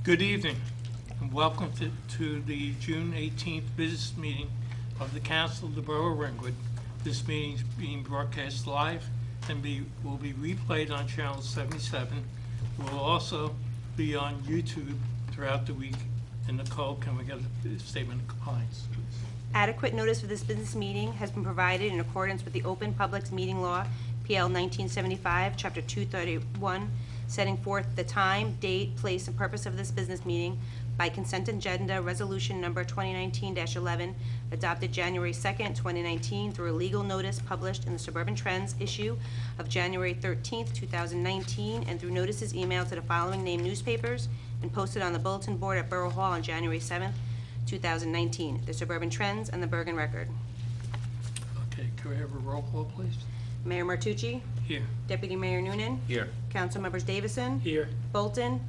Good evening, and welcome to the June 18th business meeting of the Council of the Borough of Ringwood. This meeting is being broadcast live and will be replayed on Channel 77. It will also be on YouTube throughout the week. And Nicole, can we get a statement of compliance, please? Adequate notice for this business meeting has been provided in accordance with the Open Publics Meeting Law, PL 1975, Chapter 231, setting forth the time, date, place, and purpose of this business meeting by consent agenda resolution number 2019-11, adopted January 2nd, 2019, through a legal notice published in the Suburban Trends issue of January 13th, 2019, and through notices emailed to the following named newspapers and posted on the bulletin board at Borough Hall on January 7th, 2019, the Suburban Trends and the Bergen Record. Okay, can we have a roll call, please? Mayor Martucci? Here. Deputy Mayor Noonan? Here. Council members Davison? Here. Bolton?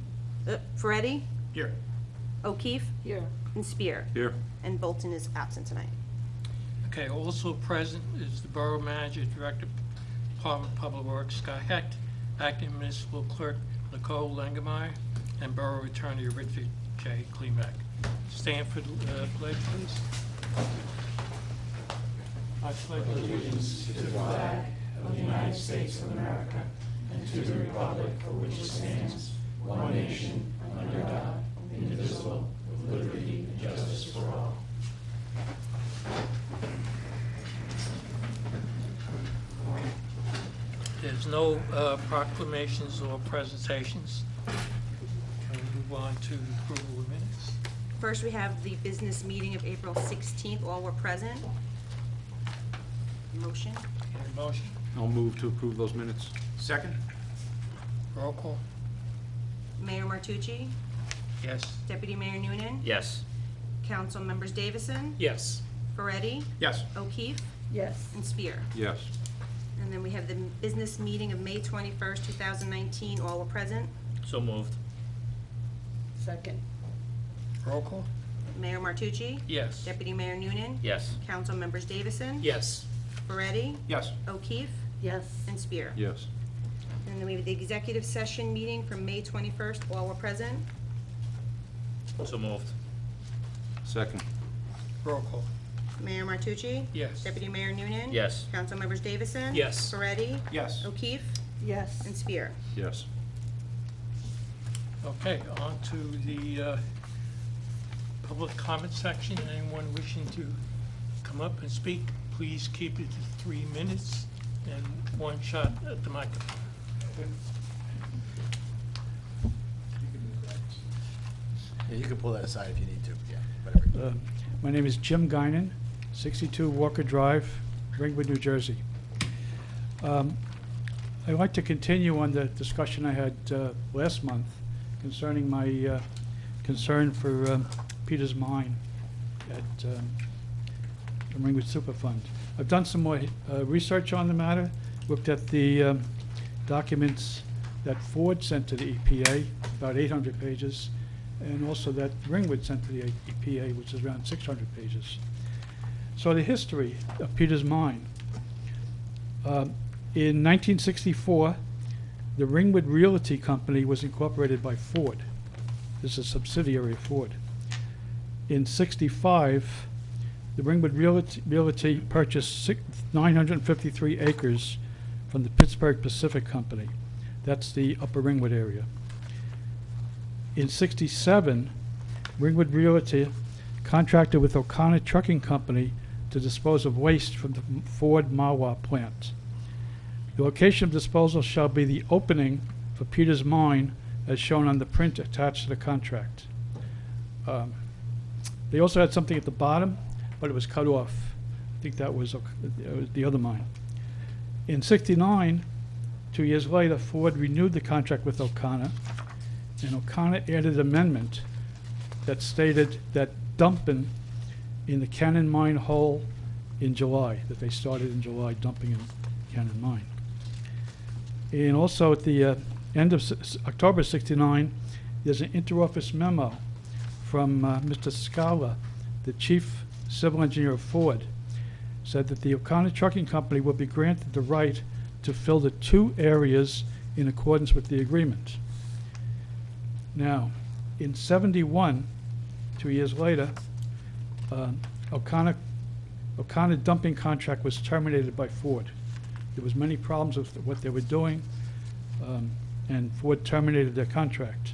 Ferretti? Here. O'Keefe? Here. And Spear. Here. And Bolton is absent tonight. Okay, also present is the Borough Manager, Director, Department of Public Works, Scott Hecht, Acting Municipal Clerk, Nicole Langemeyer, and Borough Attorney, Richard J. Kleemak. Stand for the pledge, please. I pledge allegiance to the flag of the United States of America and to the republic for which it stands, one nation, under God, indivisible, with liberty and justice for all. There's no proclamations or presentations. Can we move on to approval of minutes? First, we have the business meeting of April 16th. All were present. Motion. Any motion? I'll move to approve those minutes. Second? Roll call? Mayor Martucci? Yes. Deputy Mayor Noonan? Yes. Council members Davison? Yes. Ferretti? Yes. O'Keefe? Yes. And Spear. Yes. And then we have the business meeting of May 21st, 2019. All were present. So moved. Second. Roll call? Mayor Martucci? Yes. Deputy Mayor Noonan? Yes. Council members Davison? Yes. Ferretti? Yes. O'Keefe? Yes. And Spear. Yes. And then we have the executive session meeting from May 21st. All were present. So moved. Second? Roll call? Mayor Martucci? Yes. Deputy Mayor Noonan? Yes. Council members Davison? Yes. Ferretti? Yes. O'Keefe? Yes. And Spear. Yes. Okay, on to the public comment section. Anyone wishing to come up and speak, please keep it to 3 minutes and one shot at the microphone. Yeah, you can pull that aside if you need to. Yeah, whatever. My name is Jim Guinan, 62 Walker Drive, Ringwood, New Jersey. I'd like to continue on the discussion I had last month concerning my concern for Peter's Mine at the Ringwood Superfund. I've done some more research on the matter, looked at the documents that Ford sent to the EPA, about 800 pages, and also that Ringwood sent to the EPA, which is around 600 pages. So the history of Peter's Mine. In 1964, the Ringwood Realty Company was incorporated by Ford. This is a subsidiary of Ford. In '65, the Ringwood Realty purchased 953 acres from the Pittsburgh Pacific Company. That's the Upper Ringwood area. In '67, Ringwood Realty contracted with O'Connor Trucking Company to dispose of waste from the Ford Mahwah plant. The location of disposal shall be the opening for Peter's Mine as shown on the print attached to the contract. They also had something at the bottom, but it was cut off. I think that was the other mine. In '69, 2 years later, Ford renewed the contract with O'Connor, and O'Connor added an amendment that stated that dumping in the Cannon Mine hole in July, that they started in July dumping in Cannon Mine. And also at the end of October '69, there's an interoffice memo from Mr. Scala, the chief civil engineer of Ford, said that the O'Connor Trucking Company will be granted the right to fill the 2 areas in accordance with the agreement. Now, in 71, 2 years later, O'Connor dumping contract was terminated by Ford. There was many problems with what they were doing, and Ford terminated their contract.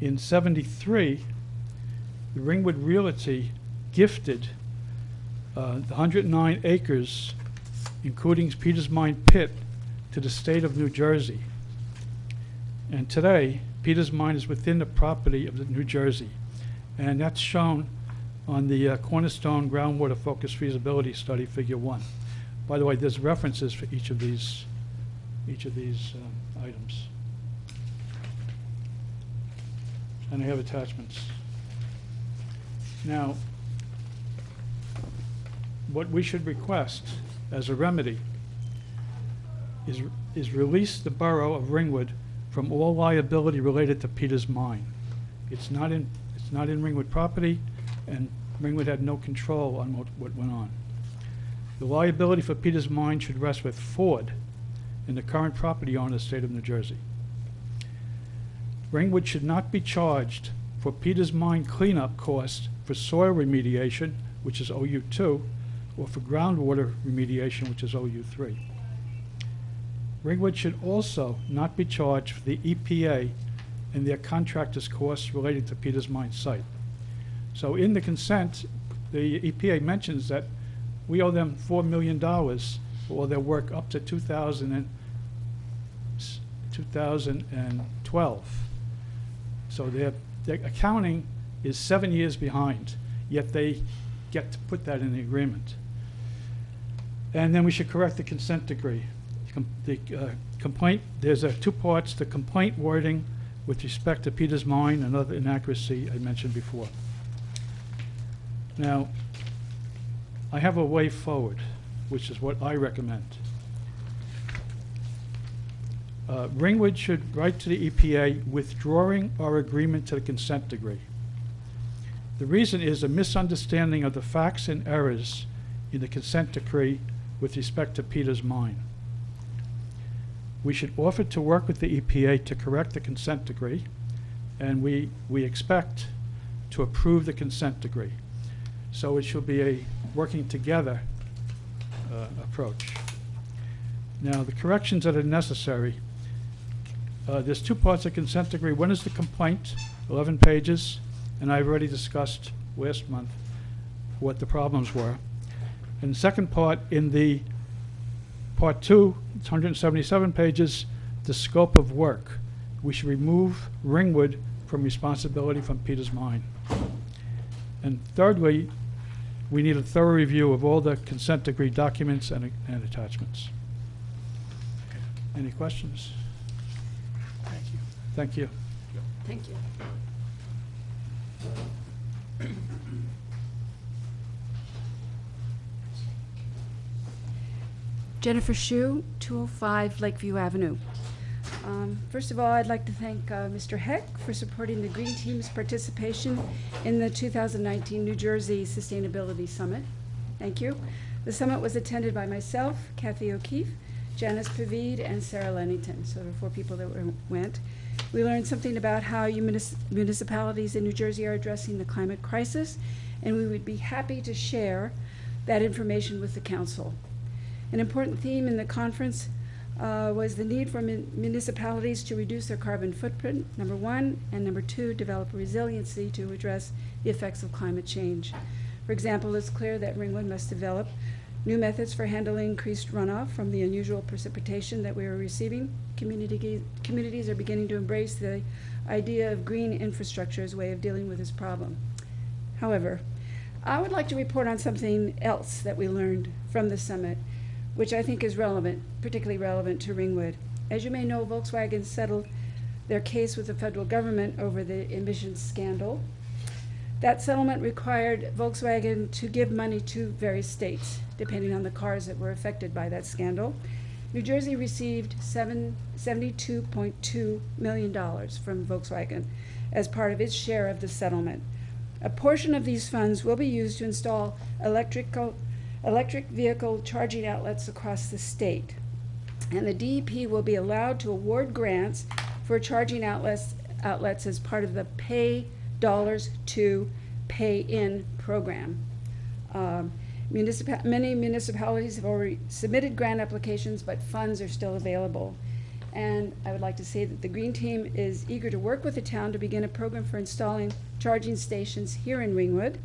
In 73, the Ringwood Realty gifted the 109 acres, including Peters Mine Pit, to the state of New Jersey. And today, Peters Mine is within the property of the New Jersey. And that's shown on the Cornerstone Groundwater Focus Feasibility Study, Figure 1. By the way, there's references for each of these items. And I have attachments. Now, what we should request as a remedy is release the borough of Ringwood from all liability related to Peters Mine. It's not in Ringwood property, and Ringwood had no control on what went on. The liability for Peters Mine should rest with Ford and the current property owner, the state of New Jersey. Ringwood should not be charged for Peters Mine cleanup costs for soil remediation, which is OU2, or for groundwater remediation, which is OU3. Ringwood should also not be charged for the EPA and their contractors' costs related to Peters Mine site. So in the consent, the EPA mentions that we owe them $4 million for all their work up to 2012. So their accounting is 7 years behind, yet they get to put that in the agreement. And then we should correct the consent decree. The complaint, there's two parts, the complaint wording with respect to Peters Mine, another inaccuracy I mentioned before. Now, I have a way forward, which is what I recommend. Ringwood should write to the EPA withdrawing our agreement to the consent decree. The reason is a misunderstanding of the facts and errors in the consent decree with respect to Peters Mine. We should offer to work with the EPA to correct the consent decree, and we expect to approve the consent decree. So it should be a working together approach. Now, the corrections that are necessary, there's two parts of consent decree. One is the complaint, 11 pages, and I've already discussed last month what the problems were. And the second part, in the part 2, it's 177 pages, the scope of work. We should remove Ringwood from responsibility from Peters Mine. And thirdly, we need a thorough review of all the consent decree documents and attachments. Any questions? Thank you. Thank you. Thank you. Jennifer Shue, 205 Lakeview Avenue. First of all, I'd like to thank Mr. Heck for supporting the Green Team's participation in the 2019 New Jersey Sustainability Summit. Thank you. The summit was attended by myself, Kathy O'Keefe, Janice Pavid, and Sarah Lennington. So there were 4 people that went. We learned something about how municipalities in New Jersey are addressing the climate crisis, and we would be happy to share that information with the council. An important theme in the conference was the need for municipalities to reduce their carbon footprint, number 1, and number 2, develop resiliency to address the effects of climate change. For example, it's clear that Ringwood must develop new methods for handling increased runoff from the unusual precipitation that we are receiving. Communities are beginning to embrace the idea of green infrastructure as a way of dealing with this problem. However, I would like to report on something else that we learned from the summit, which I think is relevant, particularly relevant to Ringwood. As you may know, Volkswagen settled their case with the federal government over the emissions scandal. That settlement required Volkswagen to give money to various states, depending on the cars that were affected by that scandal. New Jersey received $72.2 million from Volkswagen as part of its share of the settlement. A portion of these funds will be used to install electric vehicle charging outlets across the state. And the DEP will be allowed to award grants for charging outlets outlets as part of the Pay Dollars to Pay In program. Many municipalities have already submitted grant applications, but funds are still available. And I would like to say that the Green Team is eager to work with the town to begin a program for installing charging stations here in Ringwood.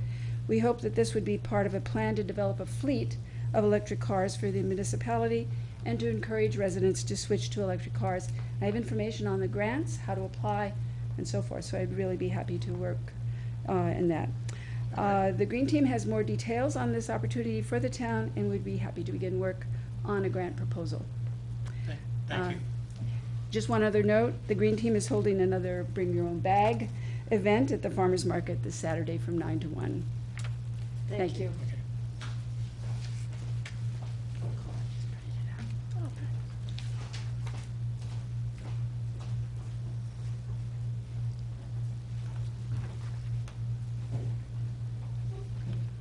We hope that this would be part of a plan to develop a fleet of electric cars for the municipality and to encourage residents to switch to electric cars. I have information on the grants, how to apply, and so forth, so I'd really be happy to work in that. The Green Team has more details on this opportunity for the town and would be happy to begin work on a grant proposal. Thank you. Just one other note, the Green Team is holding another Bring Your Own Bag event at the Farmers Market this Saturday from 9 to 1. Thank you.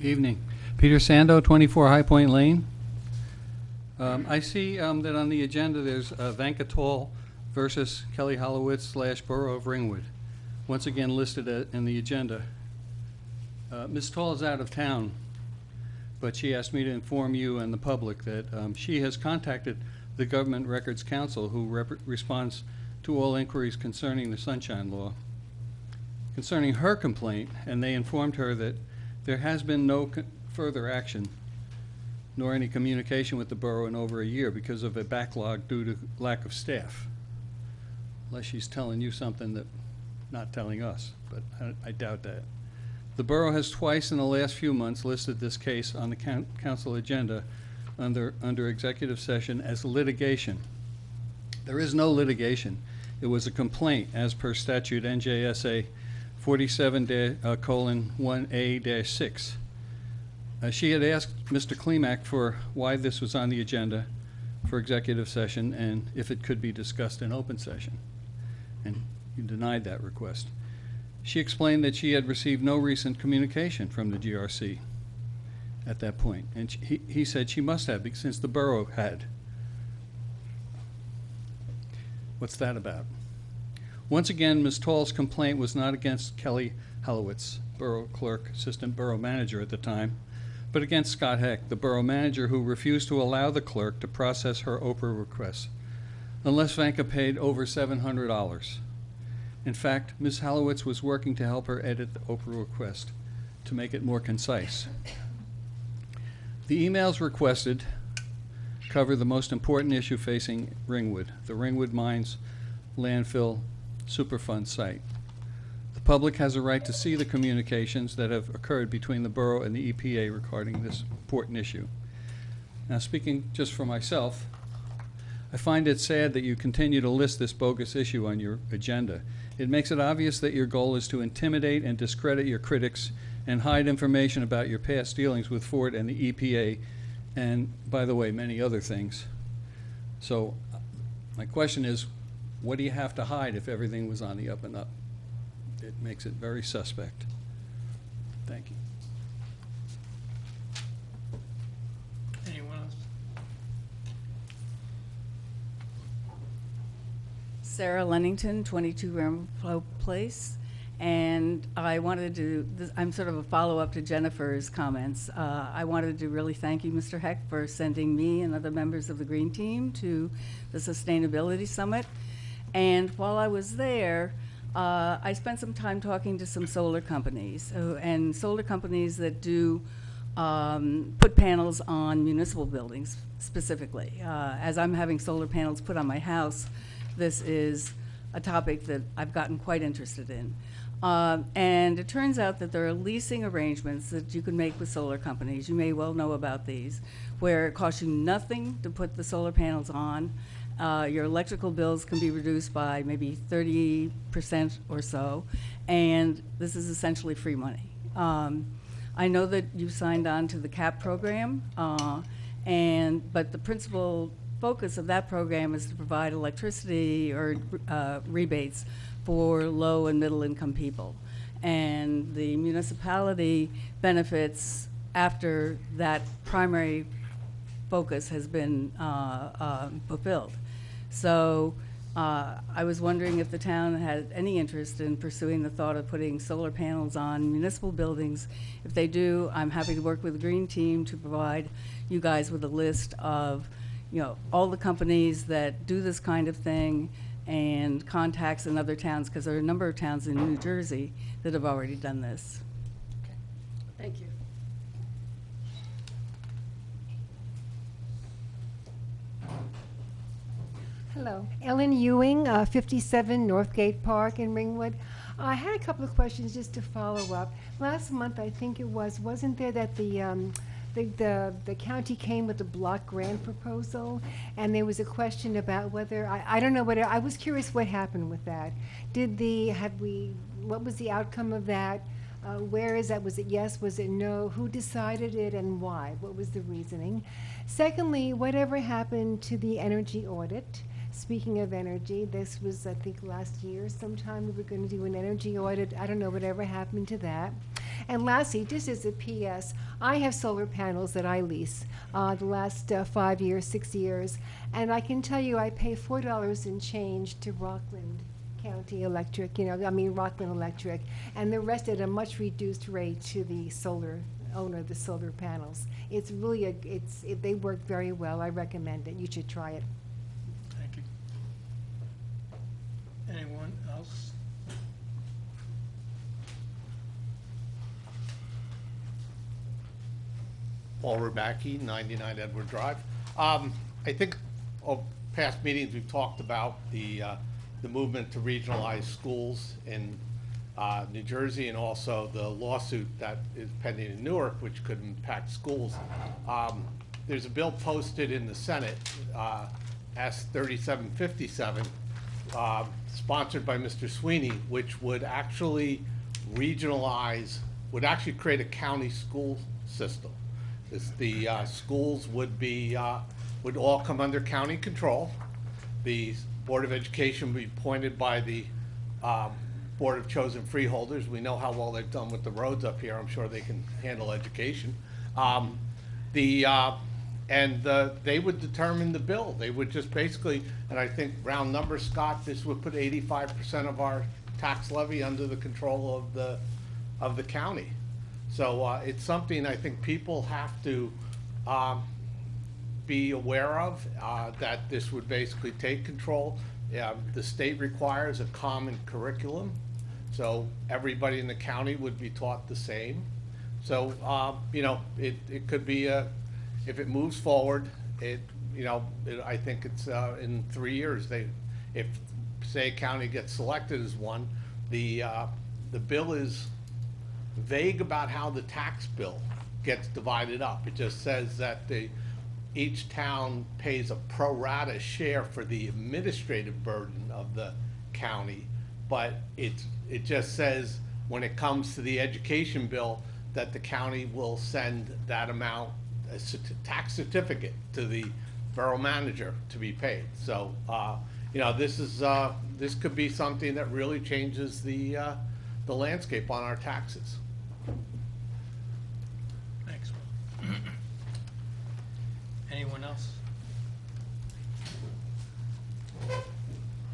Evening. Peter Sando, 24 High Point Lane. I see that on the agenda there's Vankatol versus Kelly Hollowitz / Borough of Ringwood, once again listed in the agenda. Ms. Toll is out of town, but she asked me to inform you and the public that she has contacted the Government Records Council, who responds to all inquiries concerning the Sunshine Law, concerning her complaint, and they informed her that there has been no further action nor any communication with the borough in over a year because of a backlog due to lack of staff. Unless she's telling you something that not telling us, but I doubt that. The borough has twice in the last few months listed this case on the council agenda under executive session as litigation. There is no litigation. It was a complaint as per statute NJSA 47:1A-6. She had asked Mr. Klimak for why this was on the agenda for executive session and if it could be discussed in open session, and he denied that request. She explained that she had received no recent communication from the GRC at that point, and he said she must have, since the borough had. What's that about? Once again, Ms. Toll's complaint was not against Kelly Hollowitz, borough clerk, assistant borough manager at the time, but against Scott Heck, the borough manager who refused to allow the clerk to process her Oprah requests unless Vanka paid over $700. In fact, Ms. Hollowitz was working to help her edit the Oprah request to make it more concise. The emails requested cover the most important issue facing Ringwood, the Ringwood Mines landfill Superfund site. The public has a right to see the communications that have occurred between the borough and the EPA regarding this important issue. Now, speaking just for myself, I find it sad that you continue to list this bogus issue on your agenda. It makes it obvious that your goal is to intimidate and discredit your critics and hide information about your past dealings with Ford and the EPA, and, by the way, many other things. So my question is, what do you have to hide if everything was on the up and up? It makes it very suspect. Thank you. Anyone else? Sarah Lennington, 22 Ramflow Place. And I wanted to, I'm sort of a follow-up to Jennifer's comments. I wanted to really thank you, Mr. Heck, for sending me and other members of the Green Team to the Sustainability Summit. And while I was there, I spent some time talking to some solar companies, and solar companies that do put panels on municipal buildings specifically. As I'm having solar panels put on my house, this is a topic that I've gotten quite interested in. And it turns out that there are leasing arrangements that you can make with solar companies. You may well know about these, where it costs you nothing to put the solar panels on. Your electrical bills can be reduced by maybe 30% or so, and this is essentially free money. I know that you signed on to the CAP program, but the principal focus of that program is to provide electricity or rebates for low and middle income people. And the municipality benefits after that primary focus has been fulfilled. So I was wondering if the town had any interest in pursuing the thought of putting solar panels on municipal buildings. If they do, I'm happy to work with the Green Team to provide you guys with a list of, all the companies that do this kind of thing and contacts in other towns, because there are a number of towns in New Jersey that have already done this. Thank you. Hello, Ellen Ewing, 57 Northgate Park in Ringwood. I had a couple of questions just to follow up. Last month, I think it wasn't there that the county came with a block grant proposal, and there was a question about whether, I don't know what, I was curious what happened with that. What was the outcome of that? Where is that? Was it yes? Was it no? Who decided it and why? What was the reasoning? Secondly, whatever happened to the energy audit? Speaking of energy, this was, I think, last year sometime we were going to do an energy audit. I don't know whatever happened to that. And lastly, just as a PS, I have solar panels that I lease the last 5 years, 6 years, and I can tell you I pay $4 and change to Rockland County Electric, Rockland Electric, and the rest at a much reduced rate to the solar owner of the solar panels. It's really they work very well. I recommend it. You should try it. Thank you. Anyone else? Paul Rubacki, 99 Edward Drive. I think of past meetings, we've talked about the movement to regionalize schools in New Jersey, and also the lawsuit that is pending in Newark, which could impact schools. There's a bill posted in the Senate, S-3757, sponsored by Mr. Sweeney, which would actually would actually create a county school system. The schools would all come under county control. The Board of Education would be appointed by the Board of Chosen Freeholders. We know how well they've done with the roads up here. I'm sure they can handle education. They would determine the bill. They would just basically, and I think round number, Scott, this would put 85% of our tax levy under the control of the county. So it's something I think people have to be aware of, that this would basically take control. The state requires a common curriculum, so everybody in the county would be taught the same. So, it could be if it moves forward, I think it's in 3 years, if say a county gets selected as one, the bill is vague about how the tax bill gets divided up. It just says that each town pays a pro rata share for the administrative burden of the county, but it just says when it comes to the education bill that the county will send that amount, a tax certificate, to the borough manager to be paid. So this could be something that really changes the landscape on our taxes. Thanks. Anyone else?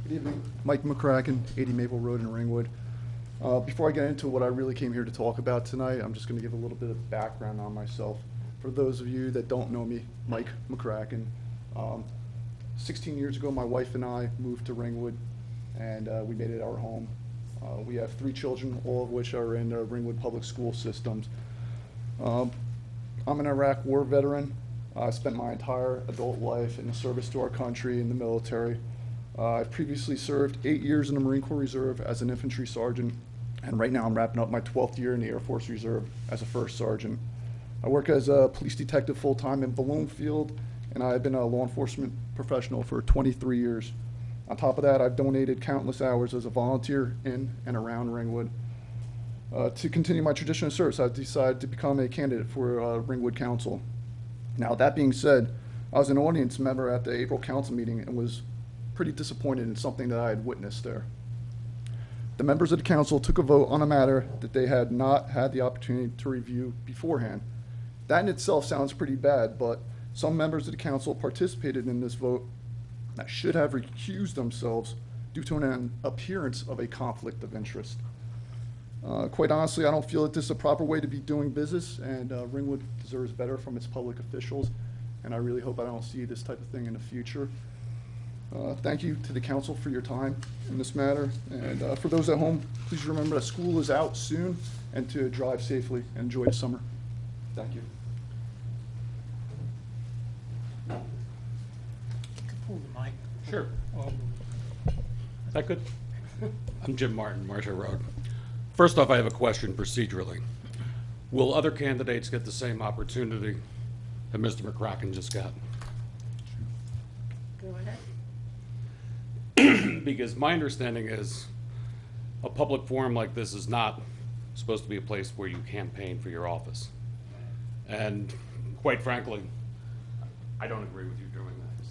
Good evening, Mike McCracken, 80 Maple Road in Ringwood. Before I get into what I really came here to talk about tonight, I'm just going to give a little bit of background on myself. For those of you that don't know me, Mike McCracken. 16 years ago, my wife and I moved to Ringwood, and we made it our home. We have 3 children, all of which are in the Ringwood public school systems. I'm an Iraq war veteran. I spent my entire adult life in the service to our country in the military. I've previously served 8 years in the Marine Corps Reserve as an infantry sergeant, and right now I'm wrapping up my 12th year in the Air Force Reserve as a first sergeant. I work as a police detective full-time in Bloomfield, and I've been a law enforcement professional for 23 years. On top of that, I've donated countless hours as a volunteer in and around Ringwood. To continue my tradition of service, I've decided to become a candidate for Ringwood Council. Now, that being said, I was an audience member at the April council meeting and was pretty disappointed in something that I had witnessed there. The members of the council took a vote on a matter that they had not had the opportunity to review beforehand. That in itself sounds pretty bad, but some members of the council participated in this vote that should have recused themselves due to an appearance of a conflict of interest. Quite honestly, I don't feel that this is a proper way to be doing business, and Ringwood deserves better from its public officials, and I really hope I don't see this type of thing in the future. Thank you to the council for your time in this matter, and for those at home, please remember that school is out soon, and to drive safely and enjoy the summer. Thank you. Pull the mic. Sure. Is that good? I'm Jim Martin, Marshall Road. First off, I have a question procedurally. Will other candidates get the same opportunity that Mr. McCracken just got? Go ahead. Because my understanding is a public forum like this is not supposed to be a place where you campaign for your office. And quite frankly, I don't agree with you doing that.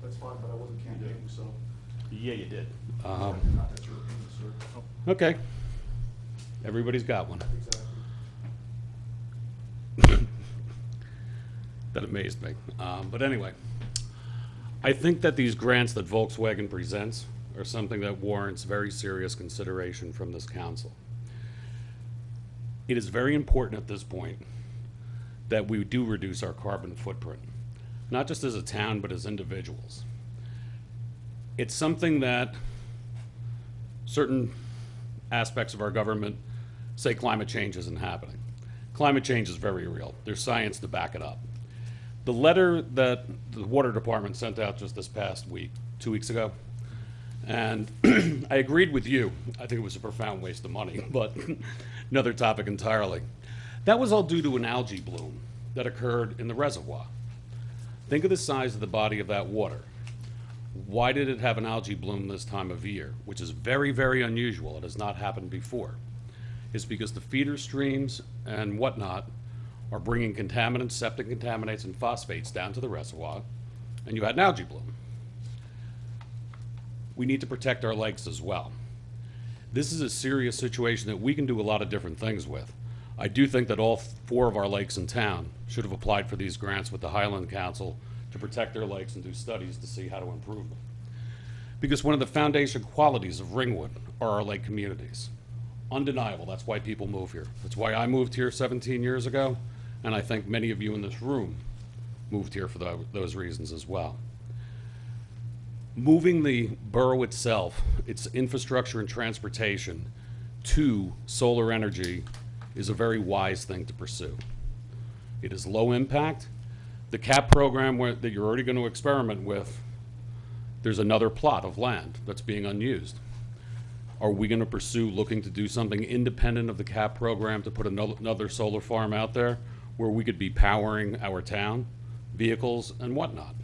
That's fine, but I wasn't candidating, so. Yeah, you did. Not that your opinion, sir. Okay. Everybody's got one. Exactly. That amazed me. But anyway, I think that these grants that Volkswagen presents are something that warrants very serious consideration from this council. It is very important at this point that we do reduce our carbon footprint, not just as a town, but as individuals. It's something that certain aspects of our government say climate change isn't happening. Climate change is very real. There's science to back it up. The letter that the Water Department sent out just this past week, 2 weeks ago, and I agreed with you. I think it was a profound waste of money, but another topic entirely. That was all due to an algae bloom that occurred in the reservoir. Think of the size of the body of that water. Why did it have an algae bloom this time of year, which is very, very unusual? It has not happened before. It's because the feeder streams and whatnot are bringing contaminants, septic contaminants, and phosphates down to the reservoir, and you had an algae bloom. We need to protect our lakes as well. This is a serious situation that we can do a lot of different things with. I do think that all 4 of our lakes in town should have applied for these grants with the Highland Council to protect their lakes and do studies to see how to improve them. Because one of the foundation qualities of Ringwood are our lake communities. Undeniable, that's why people move here. That's why I moved here 17 years ago, and I think many of you in this room moved here for those reasons as well. Moving the borough itself, its infrastructure and transportation, to solar energy is a very wise thing to pursue. It is low impact. The CAP program that you're already going to experiment with, there's another plot of land that's being unused. Are we going to pursue looking to do something independent of the CAP program to put another solar farm out there where we could be powering our town, vehicles, and whatnot?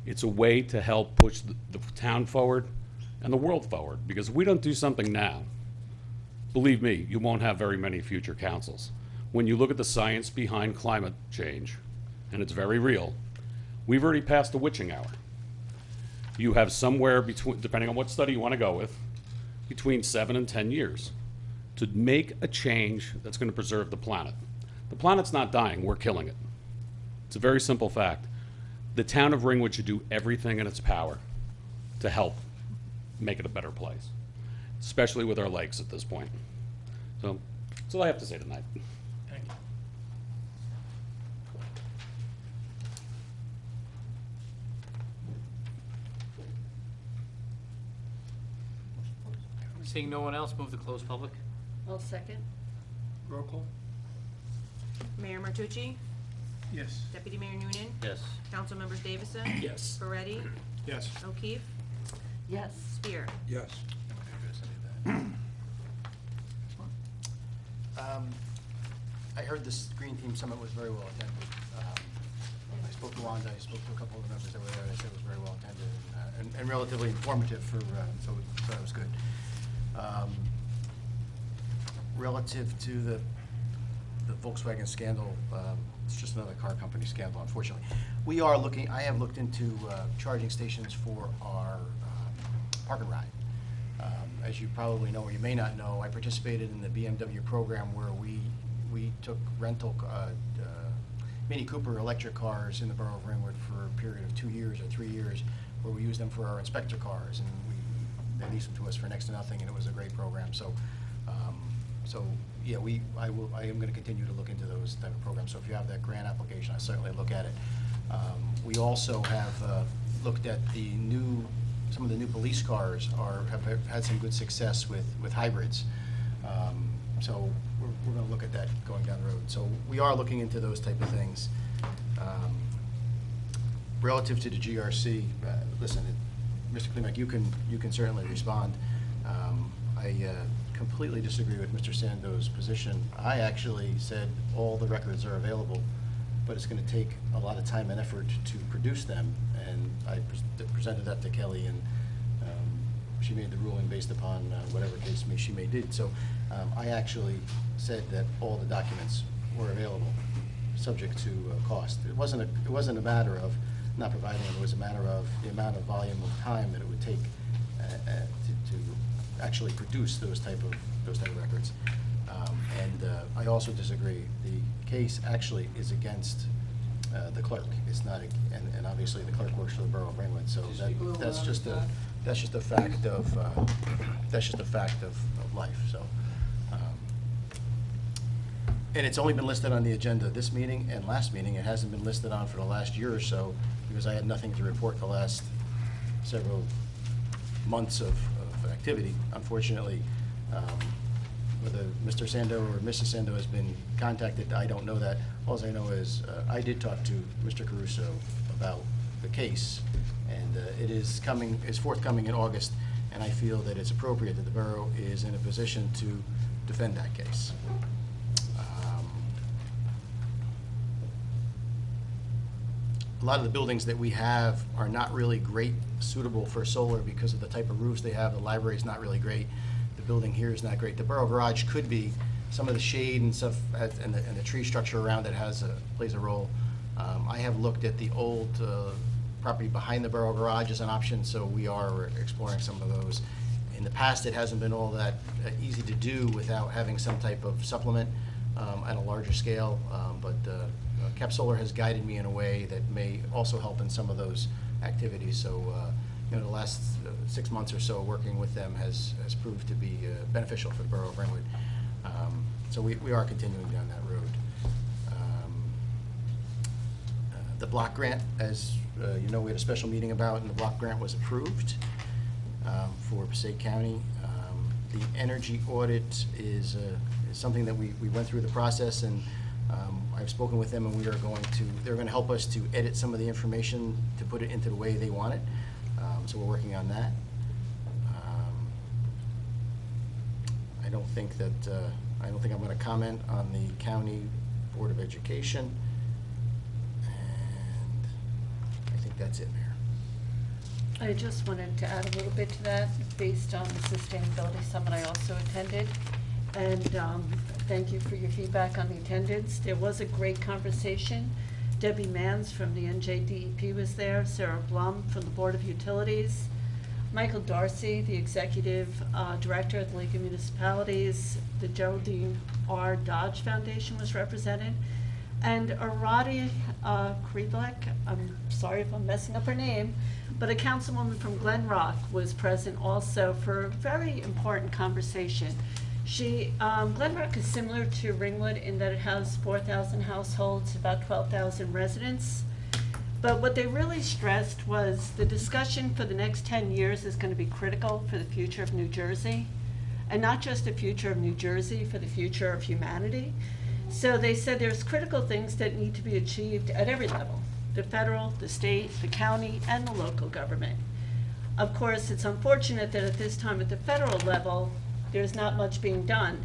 It's a way to help push the town forward and the world forward, because if we don't do something now, believe me, you won't have very many future councils. When you look at the science behind climate change, and it's very real, we've already passed the witching hour. You have somewhere between, depending on what study you want to go with, between 7 and 10 years to make a change that's going to preserve the planet. The planet's not dying, we're killing it. It's a very simple fact. The town of Ringwood should do everything in its power to help make it a better place, especially with our lakes at this point. So that's all I have to say tonight. Thank you. Seeing no one else, move to close public? I'll second. Roll call? Mayor Martucci? Yes. Deputy Mayor Noonan? Yes. Councilmembers Davison? Yes. Moretti? Yes. O'Keefe? Yes. Spear? Yes. I heard this Green Team Summit was very well attended. I spoke to Wanda, I spoke to a couple of the members that were there, they said it was very well attended and relatively informative for, so it was good. Relative to the Volkswagen scandal, it's just another car company scandal, unfortunately. We are looking, I have looked into charging stations for our park and ride. As you probably know, or you may not know, I participated in the BMW program where we took rental Mini Cooper electric cars in the borough of Ringwood for a period of 2 years or 3 years, where we use them for our inspector cars, and they lease them to us for next to nothing, and it was a great program. So, yeah, I am going to continue to look into those type of programs. So if you have that grant application, I certainly look at it. We also have looked at some of the new police cars have had some good success with hybrids. So we're going to look at that going down the road. So we are looking into those type of things. Relative to the GRC, listen, Mr. Klimek, you can certainly respond. I completely disagree with Mr. Sando's position. I actually said all the records are available, but it's going to take a lot of time and effort to produce them. And I presented that to Kelly, and she made the ruling based upon whatever case she may did. So I actually said that all the documents were available, subject to cost. It wasn't a matter of not providing them. It was a matter of the amount of volume of time that it would take to actually produce those type of records. I also disagree. The case actually is against the clerk. It's not, and obviously the clerk works for the borough of Ringwood. So that's just a fact of life. So, and it's only been listed on the agenda this meeting and last meeting. It hasn't been listed on for the last year or so because I had nothing to report the last several months of activity. Unfortunately, whether Mr. Sando or Mrs. Sando has been contacted, I don't know that. All I know is I did talk to Mr. Caruso about the case, and it is forthcoming in August, and I feel that it's appropriate that the borough is in a position to defend that case. A lot of the buildings that we have are not really great, suitable for solar because of the type of roofs they have. The library is not really great. The building here is not great. The borough garage could be. Some of the shade and stuff and the tree structure around it plays a role. I have looked at the old property behind the borough garage as an option, so we are exploring some of those. In the past, it hasn't been all that easy to do without having some type of supplement at a larger scale, but Cap Solar has guided me in a way that may also help in some of those activities. So, the last 6 months or so working with them has proved to be beneficial for the borough of Ringwood. So we are continuing down that road. The block grant, as you know, we had a special meeting about, and the block grant was approved for Passaic County. The energy audit is something that we went through the process, and I've spoken with them, and they're going to help us to edit some of the information to put it into the way they want it. So we're working on that. I don't think I'm going to comment on the County Board of Education, and I think that's it, Mayor. I just wanted to add a little bit to that, based on the Sustainability Summit I also attended. And thank you for your feedback on the attendance. There was a great conversation. Debbie Mans from the NJDEP was there, Sarah Blum from the Board of Utilities, Michael Darcy, the Executive Director of the League of Municipalities, the Geraldine R. Dodge Foundation was represented, and Arati Kriblek, I'm sorry if I'm messing up her name, but a councilwoman from Glen Rock was present also for a very important conversation. Glen Rock is similar to Ringwood in that it has 4,000 households, about 12,000 residents. But what they really stressed was the discussion for the next 10 years is going to be critical for the future of New Jersey. And not just the future of New Jersey, for the future of humanity. So they said there's critical things that need to be achieved at every level: the federal, the state, the county, and the local government. Of course, it's unfortunate that at this time at the federal level, there's not much being done.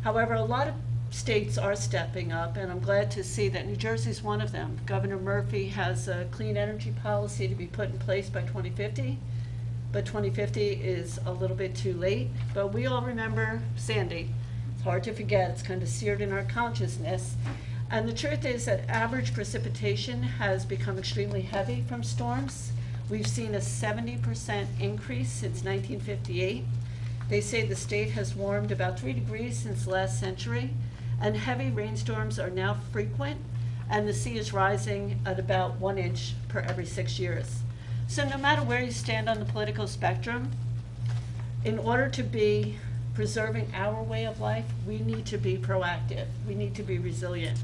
However, a lot of states are stepping up, and I'm glad to see that New Jersey is one of them. Governor Murphy has a clean energy policy to be put in place by 2050, but 2050 is a little bit too late. But we all remember Sandy. It's hard to forget. It's kind of seared in our consciousness. And the truth is that average precipitation has become extremely heavy from storms. We've seen a 70% increase since 1958. They say the state has warmed about 3 degrees since last century, and heavy rainstorms are now frequent. and the sea is rising at about 1 inch per every 6 years. So no matter where you stand on the political spectrum, in order to be preserving our way of life, we need to be proactive. We need to be resilient.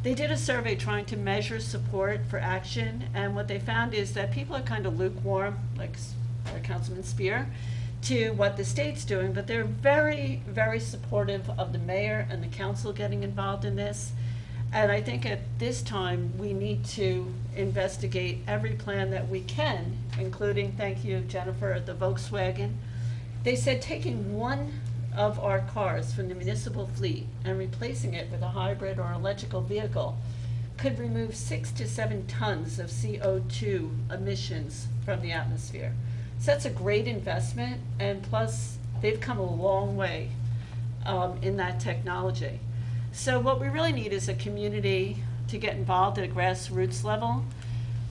They did a survey trying to measure support for action, and what they found is that people are kind of lukewarm, like Councilman Spear, to what the state's doing, but they're very, very supportive of the mayor and the council getting involved in this. And I think at this time, we need to investigate every plan that we can, including, thank you, Jennifer, the Volkswagen. They said taking one of our cars from the municipal fleet and replacing it with a hybrid or electrical vehicle could remove 6 to 7 tons of CO2 emissions from the atmosphere. So that's a great investment, and plus, they've come a long way in that technology. So what we really need is a community to get involved at a grassroots level.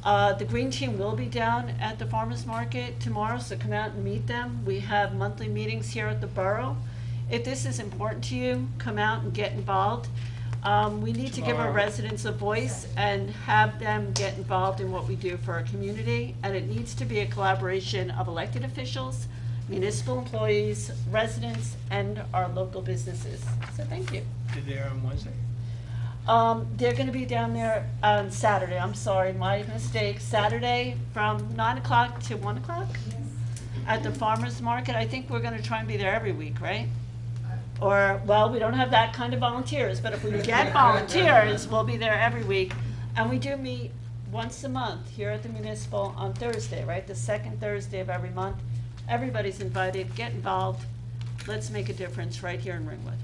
The Green Team will be down at the farmers market tomorrow, so come out and meet them. We have monthly meetings here at the borough. If this is important to you, come out and get involved. We need to give our residents a voice and have them get involved in what we do for our community, and it needs to be a collaboration of elected officials, municipal employees, residents, and our local businesses. So thank you. They're there on Wednesday. They're gonna be down there on Saturday, I'm sorry, my mistake, Saturday from 9 o'clock to 1 o'clock? At the farmer's market. I think we're gonna try and be there every week, right? Or, well, we don't have that kind of volunteers, but if we get volunteers, we'll be there every week. And we do meet once a month here at the municipal on Thursday, right? The second Thursday of every month. Everybody's invited, get involved. Let's make a difference right here in Ringwood.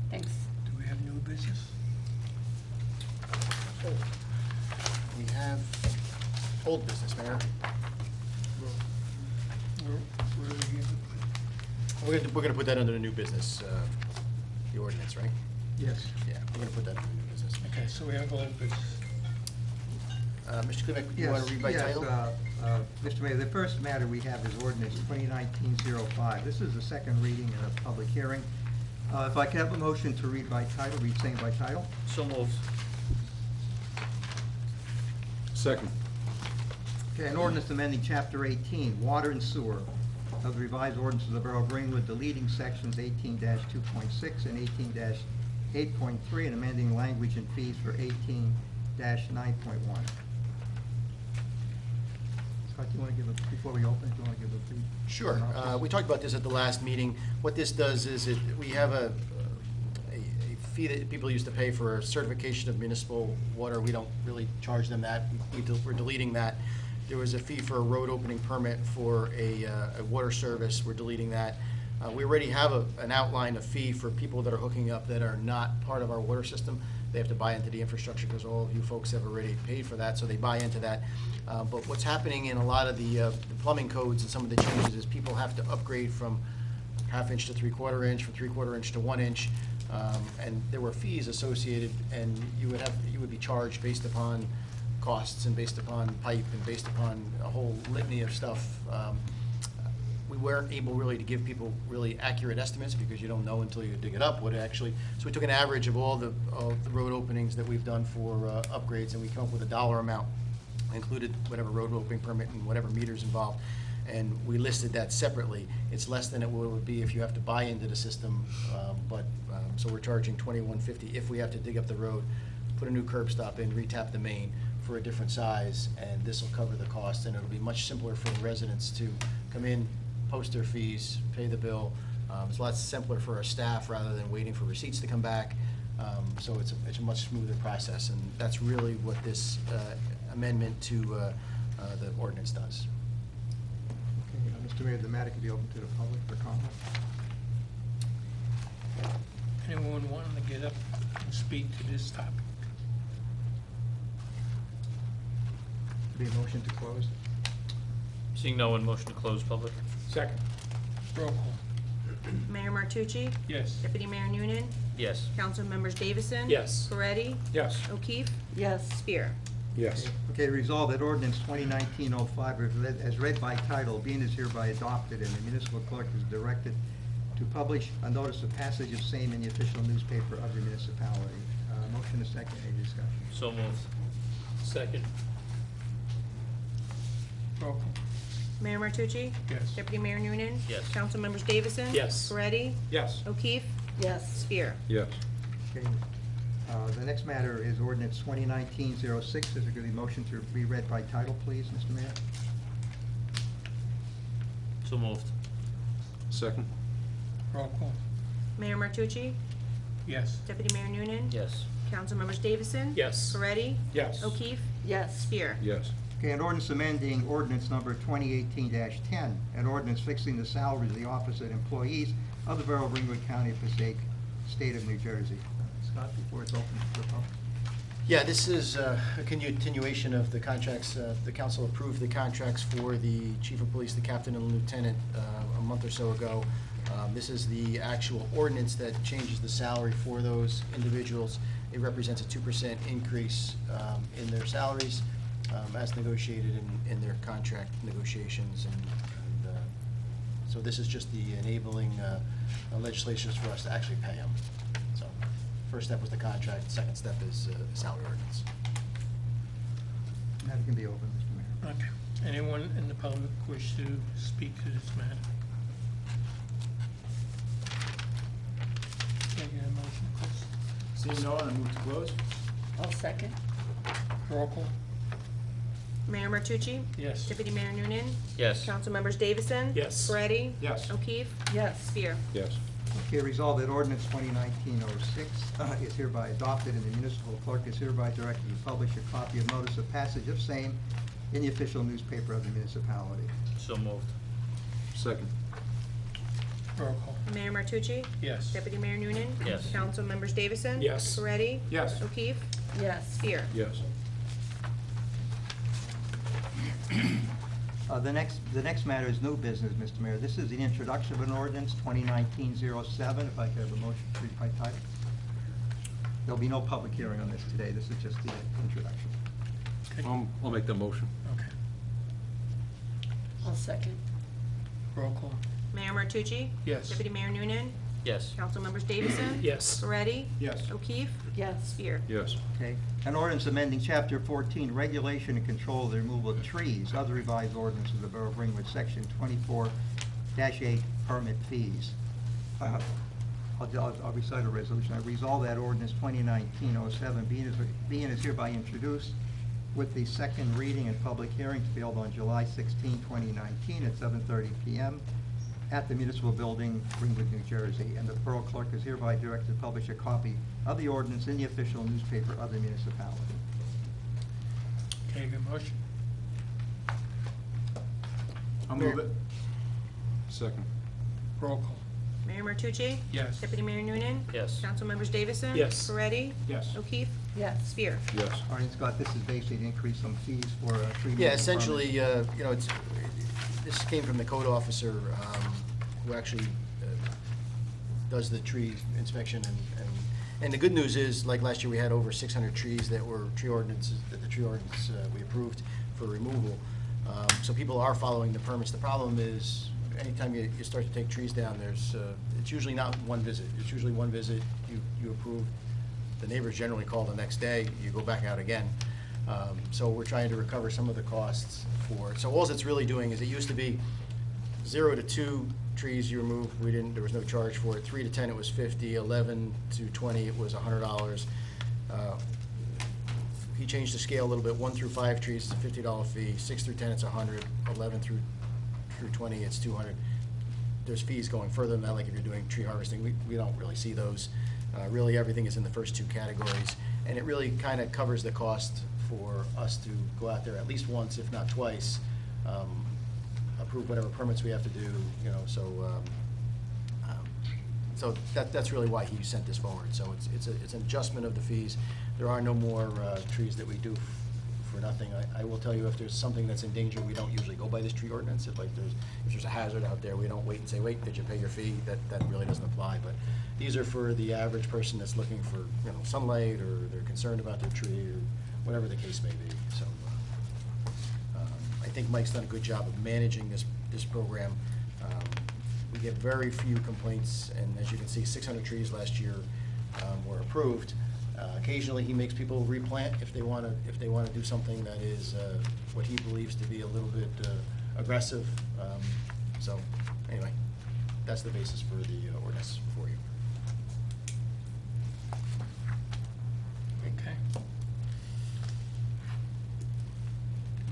Thanks. Do we have new business? We have old business, Mayor. Where are we gonna We're gonna put that under the new business, the ordinance, right? Yes. Yeah, we're gonna put that under new business. Okay, so we have old business. Mr. Klimek, you wanna read by title? Mr. Mayor, the first matter we have is ordinance 2019-05. This is the second reading and a public hearing. If I could have a motion to read by title, read same by title. So moved. Second. Okay, an ordinance amending Chapter 18, Water and Sewer of the revised ordinance of the Borough of Ringwood, deleting sections 18-2.6 and 18-8.3, and amending language and fees for 18-9.1. Scott, do you want to give a, before we open, do you want to give a brief? Sure. We talked about this at the last meeting. What this does is we have a fee that people used to pay for certification of municipal water. We don't really charge them that. We're deleting that. There was a fee for a road opening permit for a water service. We're deleting that. We already have an outline of fee for people that are hooking up that are not part of our water system. They have to buy into the infrastructure because all of you folks have already paid for that, so they buy into that. But what's happening in a lot of the plumbing codes and some of the changes is people have to upgrade from half-inch to three-quarter inch, from three-quarter inch to 1 inch. And there were fees associated, and you would be charged based upon costs and based upon pipe and based upon a whole litany of stuff. We weren't able really to give people really accurate estimates because you don't know until you dig it up what it actually, so we took an average of all the road openings that we've done for upgrades, and we came up with a dollar amount, included whatever road opening permit and whatever meters involved, and we listed that separately. It's less than it would be if you have to buy into the system, so we're charging $21.50 if we have to dig up the road, put a new curb stop in, retap the main for a different size, and this will cover the cost, and it'll be much simpler for the residents to come in, post their fees, pay the bill. It's a lot simpler for our staff rather than waiting for receipts to come back. So it's a much smoother process, and that's really what this amendment to the ordinance does. Okay, Mr. Mayor, the matter can be open to the public for comment. Anyone wanting to get up and speak to this topic? Be a motion to close. Seeing no one, motion to close public. Second. Roll call. Mayor Martucci? Yes. Deputy Mayor Noonan? Yes. Council members Davison? Yes. Moretti? Yes. O'Keefe? Yes. Spear? Yes. Okay, resolved that ordinance 2019-05 as read by title, being is hereby adopted, and the municipal clerk is directed to publish a notice of passage of same in the official newspaper of the municipality. Motion is second, any discussion? So moved. Second. Roll call. Mayor Martucci? Yes. Deputy Mayor Noonan? Yes. Councilmembers Davison? Yes. Moretti? Yes. O'Keefe? Yes. Spear? Yes. Okay. The next matter is ordinance 2019-06. Is there going to be a motion to be read by title, please, Mr. Mayor? So moved. Second. Roll call. Mayor Martucci? Yes. Deputy Mayor Noonan? Yes. Councilmembers Davison? Yes. Moretti? Yes. O'Keefe? Yes. Spear? Yes. Okay, an ordinance amending ordinance number 2018-10, an ordinance fixing the salaries of the office and employees of the Borough of Ringwood, County of Passaic, State of New Jersey. Scott, before it's open to the public. Yeah, this is a continuation of the contracts. The council approved the contracts for the chief of police, the captain, and the lieutenant a month or so ago. This is the actual ordinance that changes the salary for those individuals. It represents a 2% increase in their salaries as negotiated in their contract negotiations. And so this is just the enabling legislation for us to actually pay them. So first step was the contract, second step is the salary ordinance. That can be open, Mr. Mayor. Okay. Anyone in the public wish to speak to this matter? Can I get a motion, please? Seeing no one, I move to close. I'll second. Roll call. Mayor Martucci? Yes. Deputy Mayor Noonan? Yes. Councilmembers Davison? Yes. Moretti? Yes. O'Keefe? Yes. Spear? Yes. Okay, resolved that ordinance 2019-06 is hereby adopted, and the municipal clerk is hereby directed to publish a copy of notice of passage of same in the official newspaper of the municipality. So moved. Second. Roll call. Mayor Martucci? Yes. Deputy Mayor Noonan? Yes. Councilmembers Davison? Yes. Moretti? Yes. O'Keefe? Yes. Spear? Yes. The next matter is new business, Mr. Mayor. This is the introduction of an ordinance, 2019-07. If I could have a motion to read by title. There'll be no public hearing on this today. This is just the introduction. Okay. I'll make that motion. Okay. I'll second. Roll call. Mayor Martucci? Yes. Deputy Mayor Noonan? Yes. Councilmembers Davison? Yes. Moretti? Yes. O'Keefe? Yes. Spear? Yes. Okay. An ordinance amending Chapter 14, Regulation and Control of the Removal of Trees, other revised ordinance of the Borough of Ringwood, Section 24-8, Permit Fees. I'll recite a resolution. I resolve that ordinance 2019-07 being is hereby introduced with the second reading and public hearing to be held on July 16, 2019 at 7:30 p.m. at the Municipal Building, Ringwood, New Jersey. And the Borough Clerk is hereby directed to publish a copy of the ordinance in the official newspaper of the municipality. Can I get a motion? I'll move it. Second. Roll call. Mayor Martucci? Yes. Deputy Mayor Noonan? Yes. Councilmembers Davison? Yes. Moretti? Yes. O'Keefe? Yes. Spear? Yes. All right, Scott, this is basically to increase some fees for tree removal. Yeah, essentially, this came from the code officer who actually does the tree inspection. And the good news is, like last year, we had over 600 trees that were tree ordinances, that the tree ordinance we approved for removal. So people are following the permits. The problem is, anytime you start to take trees down, it's usually not one visit. It's usually one visit, you approve. The neighbors generally call the next day, you go back out again. So we're trying to recover some of the costs for, so all it's really doing is, it used to be 0 to 2 trees you remove, there was no charge for it. 3 to 10 it was 50, 11 to 20 it was $100. He changed the scale a little bit. 1 through 5 trees, it's a $50 fee. 6 through 10 it's $100. 11 through 20 it's $200. There's fees going further than that, like if you're doing tree harvesting, we don't really see those. Really, everything is in the first 2 categories, and it really kind of covers the cost for us to go out there at least once, if not twice, approve whatever permits we have to do, so that's really why he sent this forward. So it's an adjustment of the fees. There are no more trees that we do for nothing. I will tell you, if there's something that's in danger, we don't usually go by this tree ordinance. If there's a hazard out there, we don't wait and say, wait, did you pay your fee? That really doesn't apply. But these are for the average person that's looking for sunlight, or they're concerned about their tree, or whatever the case may be. So I think Mike's done a good job of managing this program. We get very few complaints, and as you can see, 600 trees last year were approved. Occasionally, he makes people replant if they want to do something that is what he believes to be a little bit aggressive. So, anyway, that's the basis for the ordinance for you. Okay. Can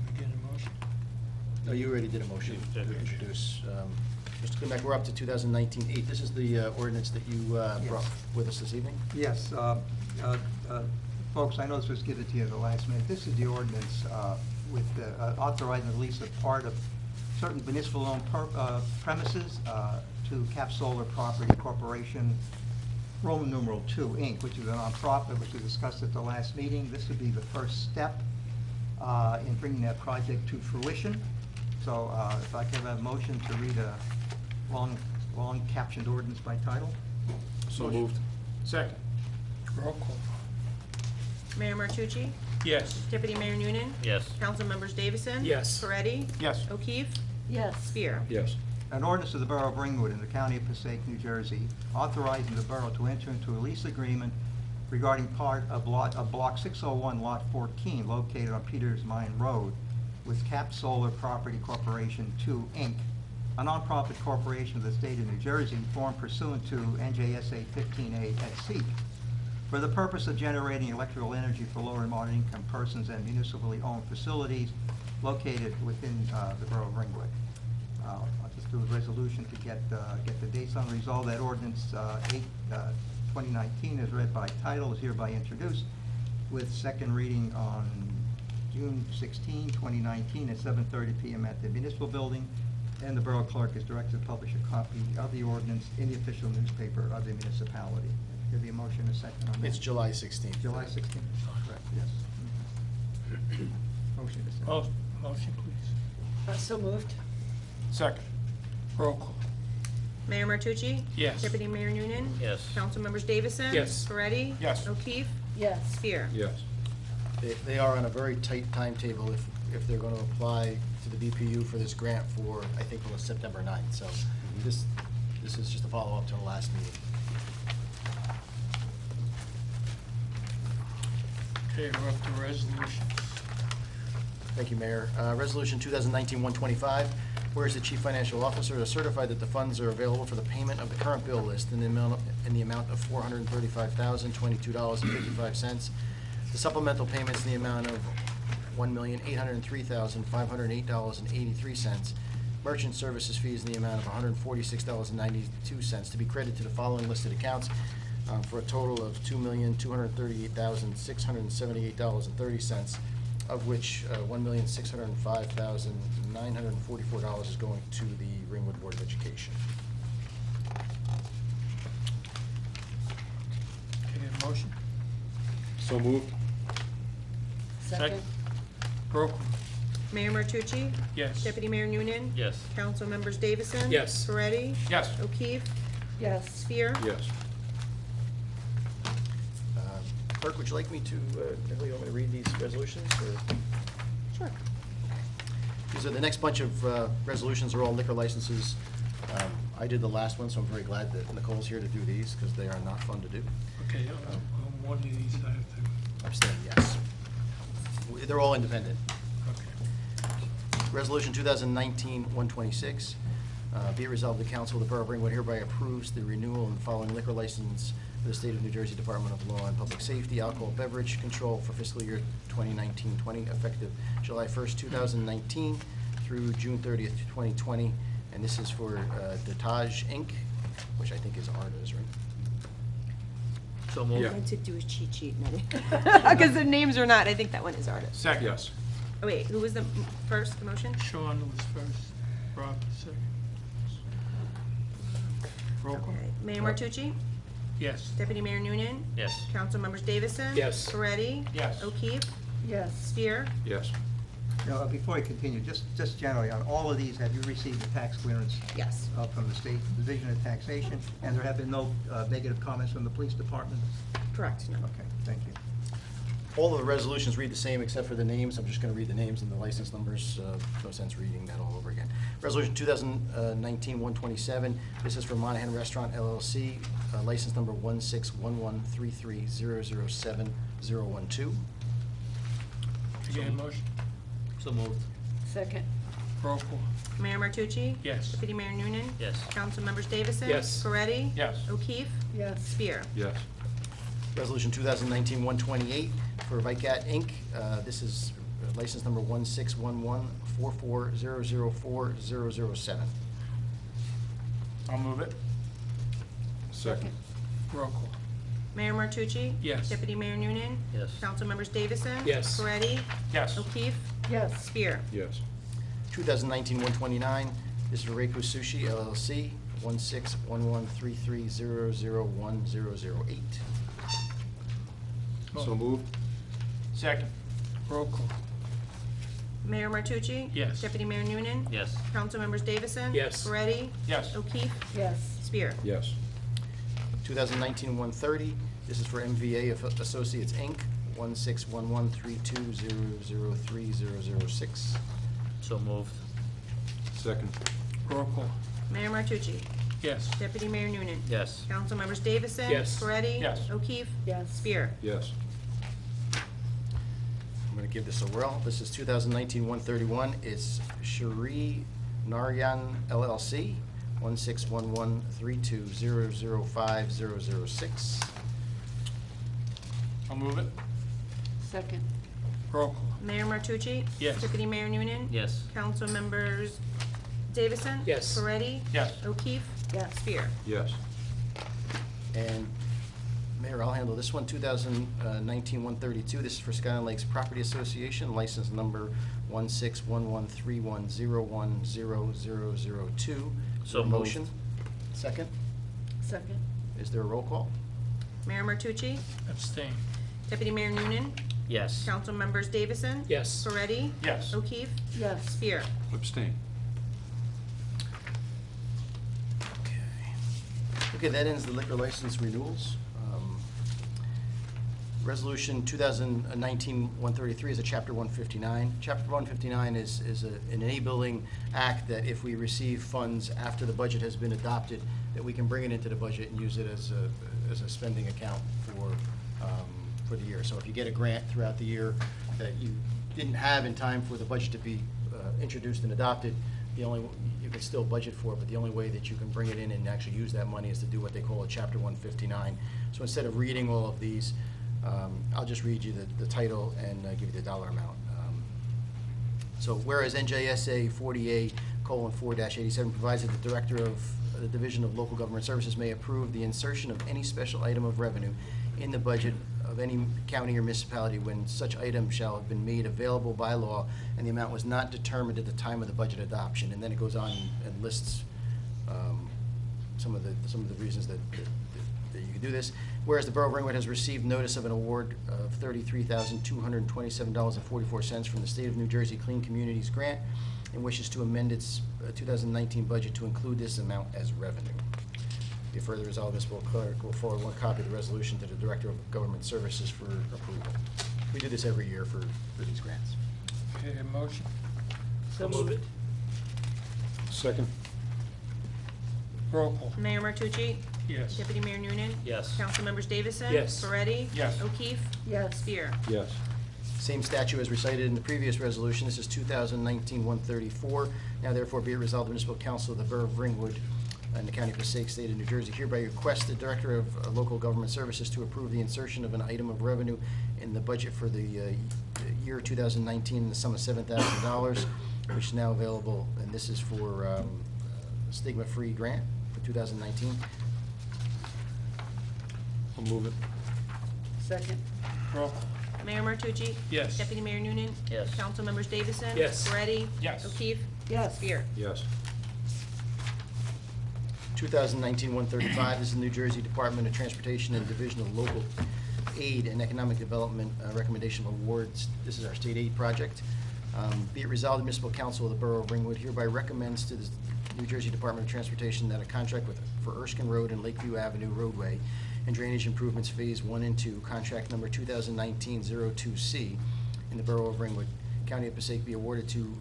we get a motion? No, you already did a motion to introduce. Mr. Klimbeck, we're up to 2019-8. This is the ordinance that you brought with us this evening? Yes, folks, I know this was given to you at the last minute. This is the ordinance with authorizing the lease of part of certain municipal-owned premises to Cap Solar Property Corporation, Roman numeral 2, Inc., which is a nonprofit, which we discussed at the last meeting. This would be the first step in bringing that project to fruition. So if I could have a motion to read a long captioned ordinance by title. So moved. Second. Roll call. Mayor Martucci? Yes. Deputy Mayor Noonan? Yes. Council members Davison? Yes. Peretti? Yes. O'Keefe? Yes. Spear? Yes. An ordinance of the Borough of Ringwood in the County of Passaic, New Jersey, authorizing the borough to enter into a lease agreement regarding part of Block 601, Lot 14, located on Peters Mine Road, with Cap Solar Property Corporation 2, Inc., a nonprofit corporation of the state of New Jersey formed pursuant to NJSA 15A et seq., for the purpose of generating electrical energy for lower and moderate income persons and municipally owned facilities located within the Borough of Ringwood. I'll just do a resolution to get the dates on. Resolve that ordinance 2019 is read by title, is hereby introduced, with second reading on June 16, 2019 at 7:30 p.m. at the Municipal Building, and the Borough Clerk is directed to publish a copy of the ordinance in the official newspaper of the municipality. Give the motion a second on that. It's July 16th. July 16th, correct, yes. Motion is second. Motion, please. So moved. Second. Roll call. Mayor Martucci? Yes. Deputy Mayor Noonan? Yes. Council members Davison? Yes. Peretti? Yes. O'Keefe? Yes. Spear? Yes. They are on a very tight timetable if they're going to apply to the BPU for this grant for, I think, on September 9th. So this is just a follow-up to the last meeting. Okay, we're up to resolutions. Thank you, Mayor. Resolution 2019-125, whereas the Chief Financial Officer has certified that the funds are available for the payment of the current bill list in the amount of $435,022.55. The supplemental payments in the amount of $1,803,508.83. Merchant services fees in the amount of $146.92 to be credited to the following listed accounts for a total of $2,238,678.30, of which $1,605,944 is going to the Ringwood Board of Education. Okay, a motion? So moved. Second. Roll call. Mayor Martucci? Yes. Deputy Mayor Noonan? Yes. Council members Davison? Yes. Peretti? Yes. O'Keefe? Yes. Spear? Yes. Clerk, would you like me to, Nicola, you want me to read these resolutions, or? Sure. These are, the next bunch of resolutions are all liquor licenses. I did the last one, so I'm very glad that Nicole's here to do these, because they are not fun to do. Okay, on one of these I have to, Abstain, yes. They're all independent. okay. Resolution 2019-126, be it resolved, the Council of the Borough of Ringwood hereby approves the renewal and following liquor license for the State of New Jersey Department of Law and Public Safety, Alcohol Beverage Control for fiscal year 2019-20, effective July 1st, 2019 through June 30th, 2020. And this is for Dotage Inc., which I think is Arda's, right? So moved. Yeah. I had to do a cheat sheet, because the names are not, I think that one is artist. Second. Yes. Oh, wait, who was the first, the motion? Sean was first, Rob second. Roll call. Okay. Mayor Martucci? Yes. Deputy Mayor Noonan? Yes. Council members Davison? Yes. Peretti? Yes. O'Keefe? Yes. Spear? Yes. Now, before I continue, just generally, on all of these, have you received a tax clearance Yes. from the State Division of Taxation? And there have been no negative comments from the police department? Correct, no. Okay, thank you. All of the resolutions read the same except for the names. I'm just going to read the names and the license numbers. No sense reading that all over again. Resolution 2019-127. This is for Monahan Restaurant LLC, license number 161133007012. Could I get a motion? So moved. Second. Roll call. Mayor Martucci? Yes. Deputy Mayor Noonan? Yes. Council members Davison? Yes. Moretti? Yes. O'Keefe? Yes. Spear? Yes. Resolution 2019-128 for Vicat Inc. This is license number 161144004007. I'll move it. Second. Roll call. Mayor Martucci? Yes. Deputy Mayor Noonan? Yes. Council members Davison? Yes. Moretti? Yes. O'Keefe? Yes. Spear? Yes. 2019-129, this is for Reiko Sushi LLC, 161133001008. So moved. Second. Roll call. Mayor Martucci? Yes. Deputy Mayor Noonan? Yes. Council members Davison? Yes. Moretti? Yes. O'Keefe? Yes. Spear? Yes. 2019-130, this is for MVA Associates Inc., 161132003006. So moved. Second. Roll call. Mayor Martucci? Yes. Deputy Mayor Noonan? Yes. Council members Davison? Yes. Moretti? Yes. O'Keefe? Yes. Spear? Yes. I'm going to give this a whirl. This is 2019-131. It's Shri Narayan LLC, 161132005006. I'll move it. Second. Roll call. Mayor Martucci? Yes. Deputy Mayor Noonan? Yes. Council members Davison? Yes. Moretti? Yes. O'Keefe? Yes. Spear? Yes. And Mayor, I'll handle this one, 2019-132. This is for Skyline Lakes Property Association, license number 161131010002. So moved. Motion? Second? Second. Is there a roll call? Mayor Martucci? Abstain. Deputy Mayor Noonan? Yes. Council members Davison? Yes. Moretti? Yes. O'Keefe? Yes. Spear? Abstain. Okay, that ends the liquor license renewals. Resolution 2019-133 is a Chapter 159. Chapter 159 is an enabling act that if we receive funds after the budget has been adopted, that we can bring it into the budget and use it as a spending account for the year. So if you get a grant throughout the year that you didn't have in time for the budget to be introduced and adopted, you can still budget for it, but the only way that you can bring it in and actually use that money is to do what they call a Chapter 159. So instead of reading all of these, I'll just read you the title and give you the dollar amount. So whereas NJSA 40A:4-87 provides that the Director of the Division of Local Government Services may approve the insertion of any special item of revenue in the budget of any county or municipality when such item shall have been made available by law and the amount was not determined at the time of the budget adoption. And then it goes on and lists some of the reasons that you can do this. Whereas the Borough of Ringwood has received notice of an award of $33,227.44 from the State of New Jersey Clean Communities Grant and wishes to amend its 2019 budget to include this amount as revenue. Be further resolved, Ms. Clerk will forward one copy of the resolution to the Director of Government Services for approval. We do this every year for these grants. Okay, a motion. So moved. Second. Roll call. Mayor Martucci? Yes. Deputy Mayor Noonan? Yes. Council members Davison? Yes. Moretti? Yes. O'Keefe? Yes. Spear? Yes. Same statute as recited in the previous resolution. This is 2019-134. Now therefore be it resolved, the Municipal Council of the Borough of Ringwood and the County of Passaic, State of New Jersey hereby request the Director of Local Government Services to approve the insertion of an item of revenue in the budget for the year 2019 in the sum of $7,000, which is now available, and this is for stigma-free grant for 2019. I'll move it. Second. Roll call. Mayor Martucci? Yes. Deputy Mayor Noonan? Yes. Council members Davison? Yes. Moretti? Yes. O'Keefe? Yes. Spear? Yes. 2019-135, this is the New Jersey Department of Transportation and Division of Local Aid and Economic Development Recommendation of Awards. This is our state aid project. Be it resolved, the Municipal Council of the Borough of Ringwood hereby recommends to the New Jersey Department of Transportation that a contract for Erskine Road and Lakeview Avenue roadway and drainage improvements Phase 1 and 2, contract number 2019-02C in the Borough of Ringwood, County of Passaic, be awarded to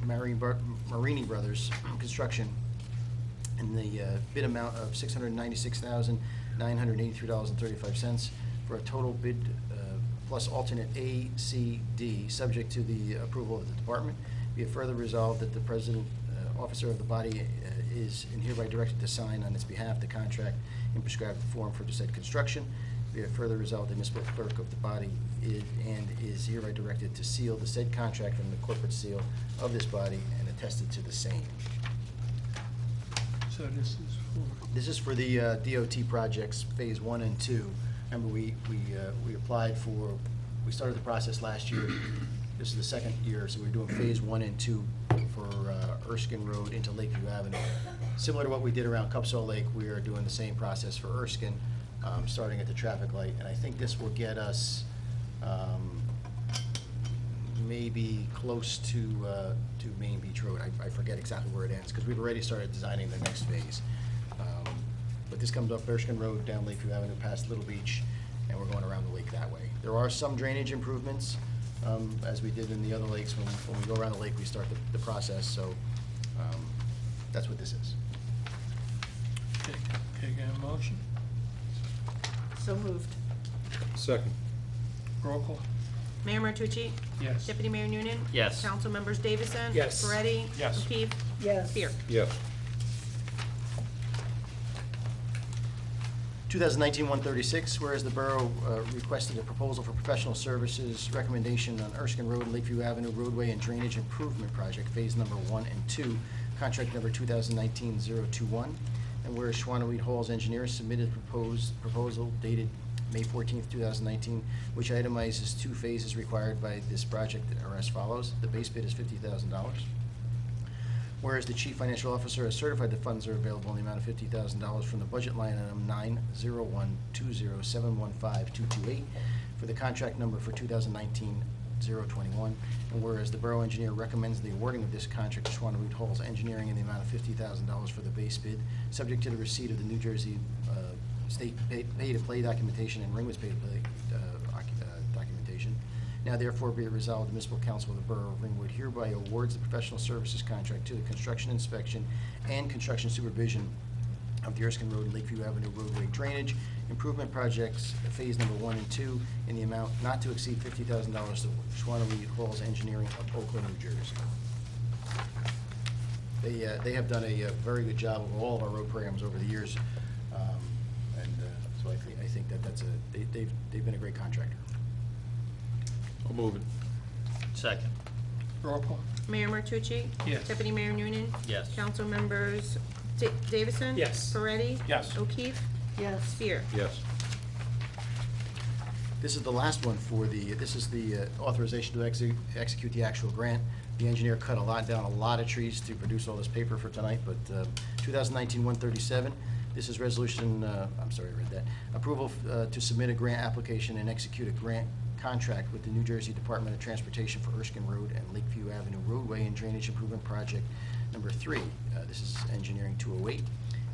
Marini Brothers Construction in the bid amount of $696,100 $983.35 for a total bid plus alternate A, C, D, subject to the approval of the department. Be it further resolved that the president, officer of the body is and hereby directed to sign on its behalf the contract in prescribed form for the said construction. Be it further resolved, the municipal clerk of the body is hereby directed to seal the said contract from the corporate seal of this body and attested to the same. So This is for the DOT projects, Phase 1 and 2. Remember, we applied for, we started the process last year. This is the second year, so we're doing Phase 1 and 2 for Erskine Road into Lakeview Avenue. Similar to what we did around Cupsaw Lake, we are doing the same process for Erskine, starting at the traffic light. And I think this will get us maybe close to Main Beach Road. I forget exactly where it ends, because we've already started designing the next phase. But this comes up Erskine Road, down Lakeview Avenue, past Little Beach, and we're going around the lake that way. There are some drainage improvements, as we did in the other lakes. When we go around the lake, we start the process, so that's what this is. Okay, get a motion? So moved. Second. Roll call? Mayor Martucci? Yes. Deputy Mayor Noonan? Yes. Council members Davison? Yes. Moretti? Yes. O'Keefe? Yes. Spear? Yes. 2019-136, whereas the borough requested a proposal for professional services recommendation on Erskine Road and Lakeview Avenue roadway and drainage improvement project, phase number 1 and 2, contract number 2019-021. And whereas Schwanneweed Hall's engineers submitted proposal dated May 14th, 2019, which itemizes 2 phases required by this project are as follows. The base bid is $50,000. Whereas the Chief Financial Officer has certified the funds are available in the amount of $50,000 from the budget line item 90120715228 for the contract number for 2019-021. And whereas the Borough Engineer recommends the awarding of this contract to Schwanneweed Halls Engineering in the amount of $50,000 for the base bid, subject to the receipt of the New Jersey State pay-to-play documentation and Ringwood's pay-to-play documentation. Now therefore be it resolved, the Municipal Council of the Borough of Ringwood hereby awards the professional services contract to the construction inspection and construction supervision of the Erskine Road and Lakeview Avenue roadway drainage improvement projects, phase number 1 and 2, in the amount not to exceed $50,000 to Schwanneweed Halls Engineering of Oakland, New Jersey. They have done a very good job of all of our road programs over the years, so I think they've been a great contractor. I'll move it. Second. Roll call? Mayor Martucci? Yes. Deputy Mayor Noonan? Yes. Council members Davison? Yes. Moretti? Yes. O'Keefe? Yes. Spear? Yes. This is the last one for this is the authorization to execute the actual grant. The engineer cut down a lot of trees to produce all this paper for tonight, but 2019-137, this is resolution, I'm sorry, I read that. Approval to submit a grant application and execute a grant contract with the New Jersey Department of Transportation for Erskine Road and Lakeview Avenue roadway and drainage improvement project number 3. This is engineering 208.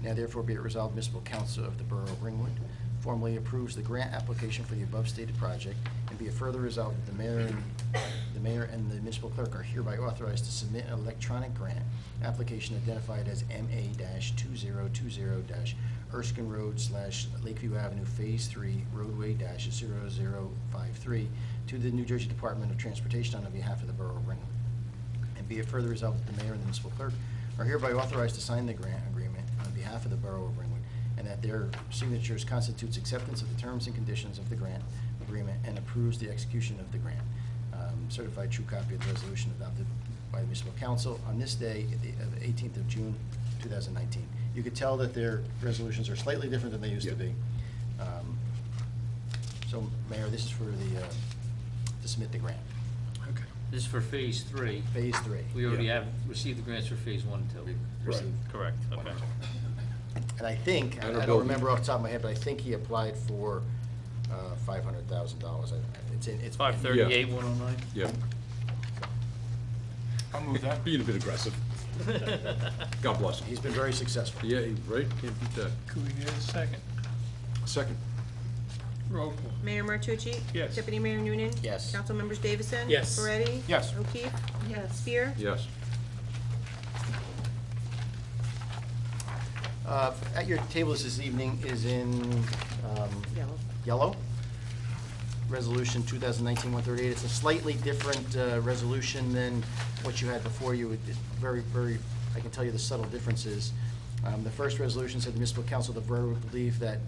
Now therefore be it resolved, Municipal Council of the Borough of Ringwood formally approves the grant application for the above stated project, and be it further resolved that the mayor and the municipal clerk are hereby authorized to submit an electronic grant application identified as MA-2020- Erskine Road / Lakeview Avenue Phase 3 roadway -0053 to the New Jersey Department of Transportation on behalf of the Borough of Ringwood. And be it further resolved that the mayor and the municipal clerk are hereby authorized to sign the grant agreement on behalf of the Borough of Ringwood, and that their signatures constitutes acceptance of the terms and conditions of the grant agreement and approves the execution of the grant. Certified true copy of the resolution adopted by the Municipal Council on this day, the 18th of June, 2019. You could tell that their resolutions are slightly different than they used to be. So, Mayor, this is for to submit the grant. Okay. This is for phase 3. Phase 3. We already have received the grants for phase 1 and 2. Received. Correct, okay. And I think, I don't remember off the top of my head, but I think he applied for $500,000. It's 538, 109? Yeah. I'll move that. Being a bit aggressive. God bless him. He's been very successful. Yeah, right? Can't beat that. Could we get a second? Second. Roll call? Mayor Martucci? Yes. Deputy Mayor Noonan? Yes. Council members Davison? Yes. Moretti? Yes. O'Keefe? Yes. Spear? Yes. At your tables this evening is in yellow. Resolution 2019-138. It's a slightly different resolution than what you had before you. It's very, I can tell you the subtle differences. The first resolution said the municipal council of the borough would believe that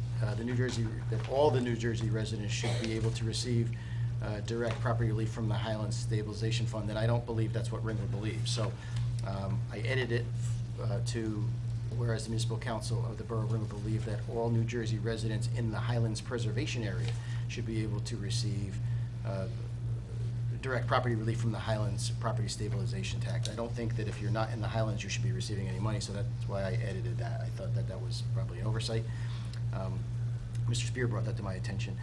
all the New Jersey residents should be able to receive direct property relief from the Highlands Stabilization Fund, and I don't believe that's what Ringwood believes. So I edited it to, whereas the municipal council of the borough of Ringwood believe that all New Jersey residents in the Highlands Preservation Area should be able to receive direct property relief from the Highlands Property Stabilization Tax. I don't think that if you're not in the Highlands, you should be receiving any money, so that's why I edited that. I thought that that was probably an oversight. Mr. Spear brought that to my attention.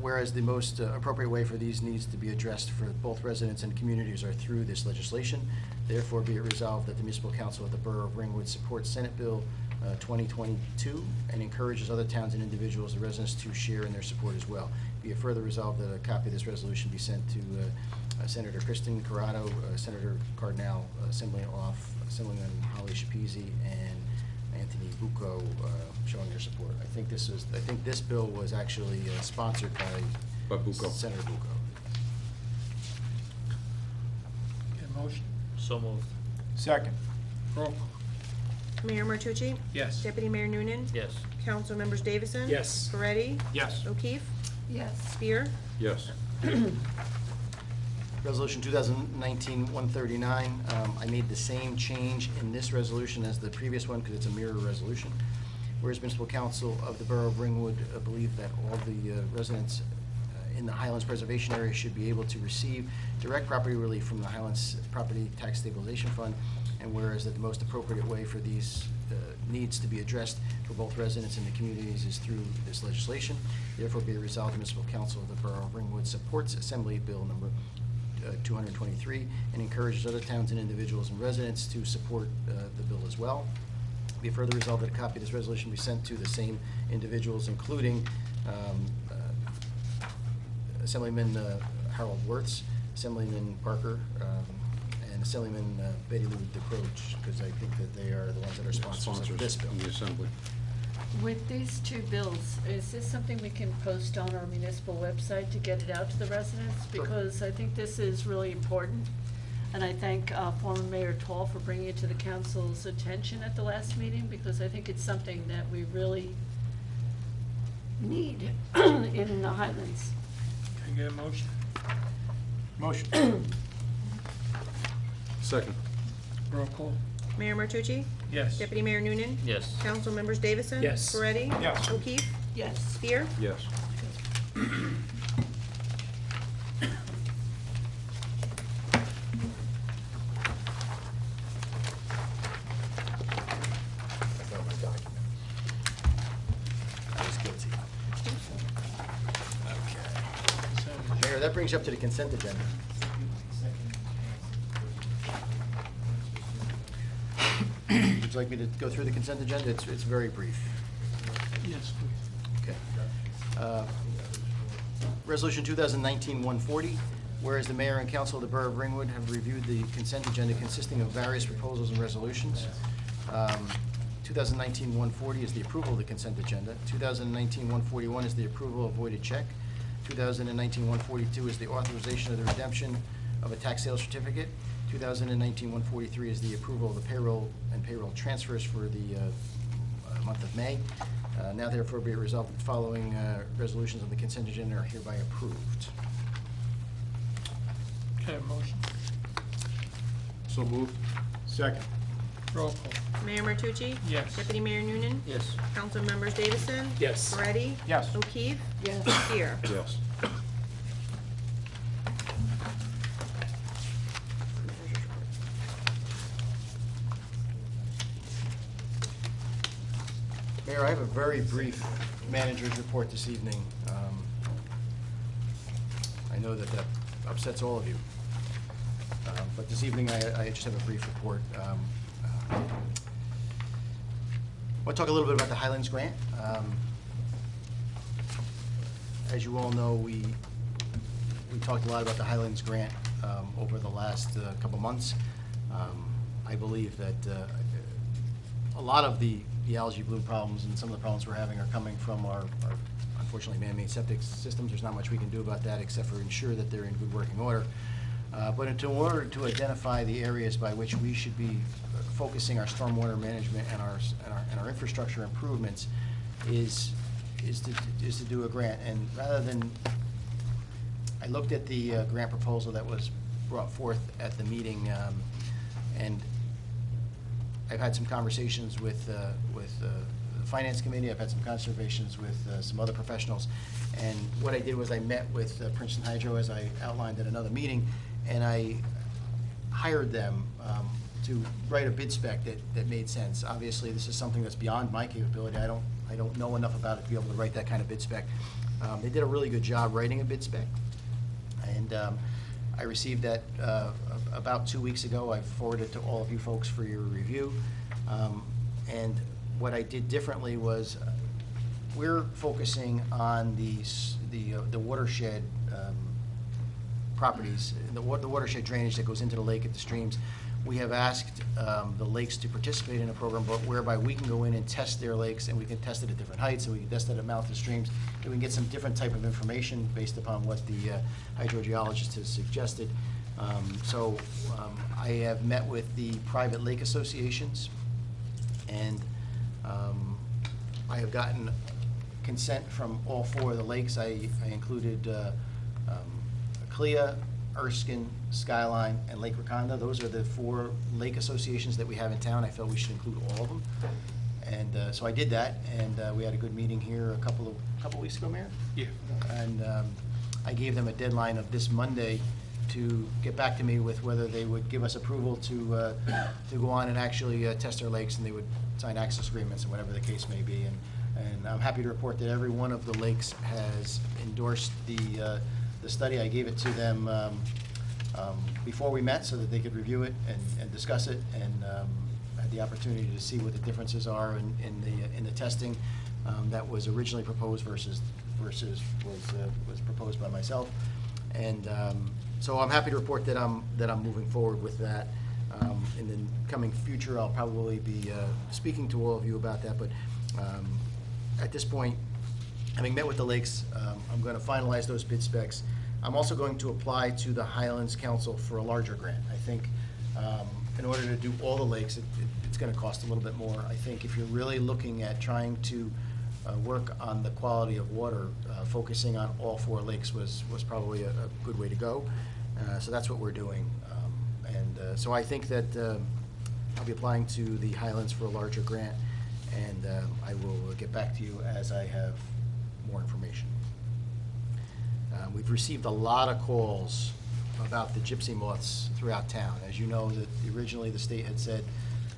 Whereas the most appropriate way for these needs to be addressed for both residents and communities are through this legislation. Therefore, be it resolved that the municipal council of the borough of Ringwood supports Senate Bill 2022 and encourages other towns and individuals and residents to share in their support as well. Be it further resolved that a copy of this resolution be sent to Senator Kristen Corrado, Senator Cardinal, Assemblyman Holly Schepisi, and Anthony Bucco, showing their support. I think this bill was actually sponsored by Bucco. Senator Bucco. Get a motion? So moved. Second. Roll call. Mayor Martucci? Yes. Deputy Mayor Noonan? Yes. Council members Davison? Yes. Moretti? Yes. O'Keefe? Yes. Spear? Yes. Resolution 2019-139, I made the same change in this resolution as the previous one because it's a mirror resolution. Whereas municipal council of the borough of Ringwood believe that all the residents in the Highlands Preservation Area should be able to receive direct property relief from the Highlands Property Tax Stabilization Fund, and whereas that the most appropriate way for these needs to be addressed for both residents and the communities is through this legislation. Therefore, be it resolved, the municipal council of the borough of Ringwood supports Assembly Bill number 223 and encourages other towns and individuals and residents to support the bill as well. Be further resolved that a copy of this resolution be sent to the same individuals, including Assemblyman Harold Wirtz, Assemblyman Parker, and Assemblyman Betty Lou DeCroce, because I think that they are the ones that are sponsors of this bill. in the Assembly. With these two bills, is this something we can post on our municipal website to get it out to the residents? Sure. Because I think this is really important, and I thank former Mayor Tall for bringing it to the council's attention at the last meeting, because I think it's something that we really need in the Highlands. Can I get a motion? Motion. Second. Roll call. Mayor Martucci? Yes. Deputy Mayor Noonan? Yes. Council members Davison? Yes. Moretti? Yes. O'Keefe? Yes. Spear? Yes. I found my document. I was guilty. Okay. Mayor, that brings you up to the consent agenda. Would you like me to go through the consent agenda? It's very brief. Yes, please. Okay. Resolution 2019-140, whereas the mayor and council of the borough of Ringwood have reviewed the consent agenda consisting of various proposals and resolutions. 2019-140 is the approval of the consent agenda. 2019-141 is the approval of voided check. 2019-142 is the authorization of the redemption of a tax sale certificate. 2019-143 is the approval of the payroll and payroll transfers for the month of May. Now therefore be it resolved that the following resolutions on the consent agenda are hereby approved. Okay, motion. So moved. Second. Roll call. Mayor Martucci? Yes. Deputy Mayor Noonan? Yes. Council members Davison? Yes. Moretti? Yes. O'Keefe? Yes. Spear? Yes. Mayor, I have a very brief manager's report this evening. I know that upsets all of you. But this evening, I just have a brief report. I want to talk a little bit about the Highlands Grant. As you all know, we talked a lot about the Highlands Grant over the last couple months. I believe that a lot of the the algae bloom problems and some of the problems we're having are coming from our unfortunately man-made septic systems. There's not much we can do about that except for ensure that they're in good working order. But in order to identify the areas by which we should be focusing our stormwater management and our infrastructure improvements is to do a grant. And rather than, I looked at the grant proposal that was brought forth at the meeting, and I've had some conversations with the Finance Committee. I've had some conversations with some other professionals. And what I did was I met with Princeton Hydro, as I outlined at another meeting, and I hired them to write a bid spec that made sense. Obviously, this is something that's beyond my capability. I don't know enough about it to be able to write that kind of bid spec. They did a really good job writing a bid spec, and I received that about 2 weeks ago. I forwarded it to all of you folks for your review. And what I did differently was we're focusing on the watershed properties, the watershed drainage that goes into the lake at the streams. We have asked the lakes to participate in a program, but whereby we can go in and test their lakes, and we can test it at different heights, and we can test it at mouth of streams, and we can get some different type of information based upon what the hydrogeologist has suggested. I have met with the private lake associations, and I have gotten consent from all 4 of the lakes. I included Clea, Erskine, Skyline, and Lake Raconda. Those are the 4 lake associations that we have in town. I felt we should include all of them. And so I did that, and we had a good meeting here a couple weeks ago, Mayor? Yeah. And I gave them a deadline of this Monday to get back to me with whether they would give us approval to go on and actually test our lakes, and they would sign access agreements and whatever the case may be. And I'm happy to report that every one of the lakes has endorsed the study. I gave it to them before we met so that they could review it and discuss it, and had the opportunity to see what the differences are in the testing that was originally proposed versus was proposed by myself. And so I'm happy to report that I'm moving forward with that. In the coming future, I'll probably be speaking to all of you about that, but at this point, having met with the lakes, I'm going to finalize those bid specs. I'm also going to apply to the Highlands Council for a larger grant. I think in order to do all the lakes, it's going to cost a little bit more. I think if you're really looking at trying to work on the quality of water, focusing on all 4 lakes was probably a good way to go. So that's what we're doing. So I think that I'll be applying to the Highlands for a larger grant, and I will get back to you as I have more information. We've received a lot of calls about the gypsy moths throughout town. As you know, that originally the state had said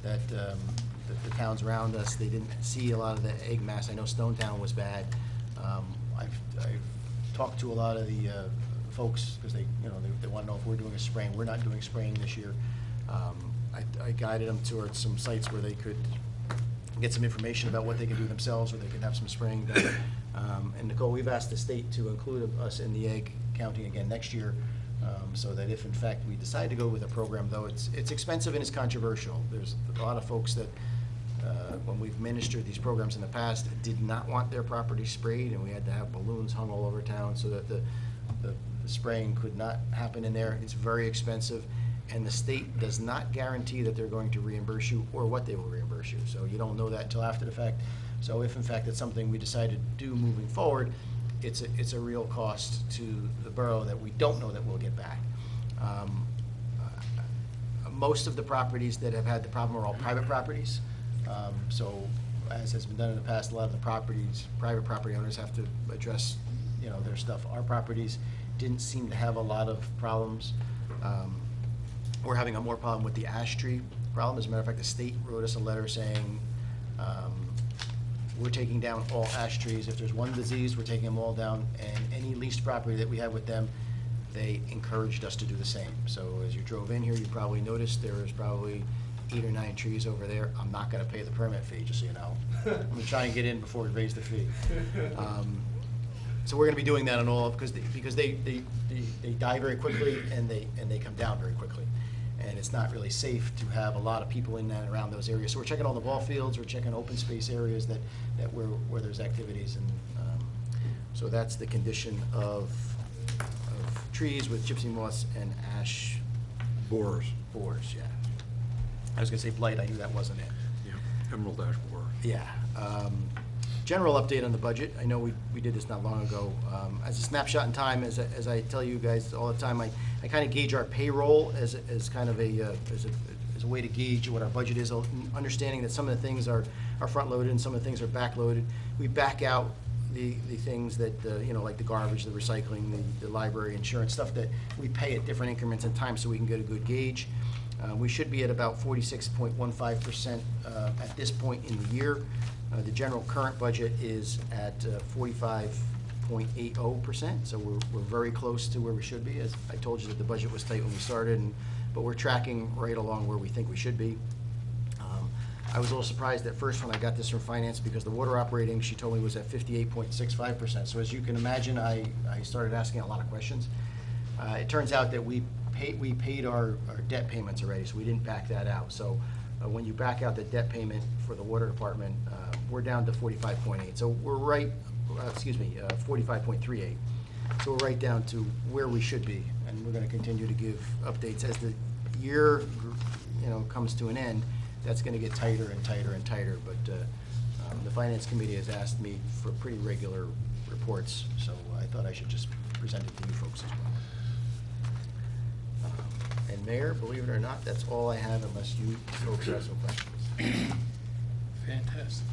that the towns around us, they didn't see a lot of the egg mass. I know Stonetown was bad. I've talked to a lot of the folks because they want to know if we're doing a spraying. We're not doing spraying this year. I guided them towards some sites where they could get some information about what they could do themselves, or they could have some spraying done. And Nicole, we've asked the state to include us in the egg counting again next year, so that if in fact we decide to go with a program, though it's expensive and it's controversial. There's a lot of folks that when we've administered these programs in the past did not want their property sprayed, and we had to have balloons hung all over town so that the spraying could not happen in there. It's very expensive, and the state does not guarantee that they're going to reimburse you or what they will reimburse you. So you don't know that until after the fact. So if in fact it's something we decide to do moving forward, it's a real cost to the borough that we don't know that we'll get back. Most of the properties that have had the problem are all private properties. So as has been done in the past, a lot of the private property owners have to address their stuff. Our properties didn't seem to have a lot of problems. We're having a more problem with the ash tree problem. As a matter of fact, the state wrote us a letter saying we're taking down all ash trees. If there's one disease, we're taking them all down, and any leased property that we have with them, they encouraged us to do the same. So as you drove in here, you probably noticed there was probably 8 or 9 trees over there. I'm not going to pay the permit fee, just so you know. I'm going to try and get in before we raise the fee. So we're going to be doing that on all, because they die very quickly and they come down very quickly. and it's not really safe to have a lot of people in and around those areas. So we're checking all the ball fields, we're checking open space areas that where there's activities, and so that's the condition of trees with gypsy moss and ash. Borers. Borers, yeah. I was gonna say blight, I knew that wasn't it. Yeah, emerald ash borer. Yeah. General update on the budget. I know we did this not long ago. As a snapshot in time, as I tell you guys all the time, I kind of gauge our payroll as kind of as a way to gauge what our budget is, understanding that some of the things are front-loaded and some of the things are back-loaded. We back out the things that, like the garbage, the recycling, the library, insurance, stuff that we pay at different increments in time so we can get a good gauge. We should be at about 46.15% at this point in the year. The general current budget is at 45.80%, so we're very close to where we should be. As I told you that the budget was tight when we started, but we're tracking right along where we think we should be. I was a little surprised at first when I got this from finance because the water operating, she told me, was at 58.65%. So as you can imagine, I started asking a lot of questions. It turns out that we paid our debt payments already, so we didn't back that out. So when you back out the debt payment for the water department, we're down to 45.8. So we're right, 45.38. So we're right down to where we should be, and we're going to continue to give updates as the year, comes to an end. That's going to get tighter and tighter and tighter. But the finance committee has asked me for pretty regular reports, so I thought I should just present it to you folks as well. And Mayor, believe it or not, that's all I have unless you folks have some questions. Fantastic.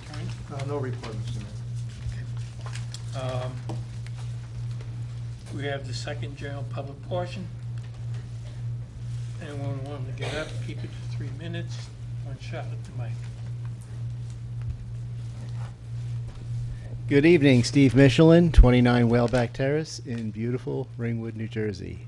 Attorney? No report, Mr. Mayor. We have the second general public portion. Anyone want to get up, keep it to 3 minutes, one shot at the mic. Good evening, Steve Michelin, 29 Whaleback Terrace in beautiful Ringwood, New Jersey.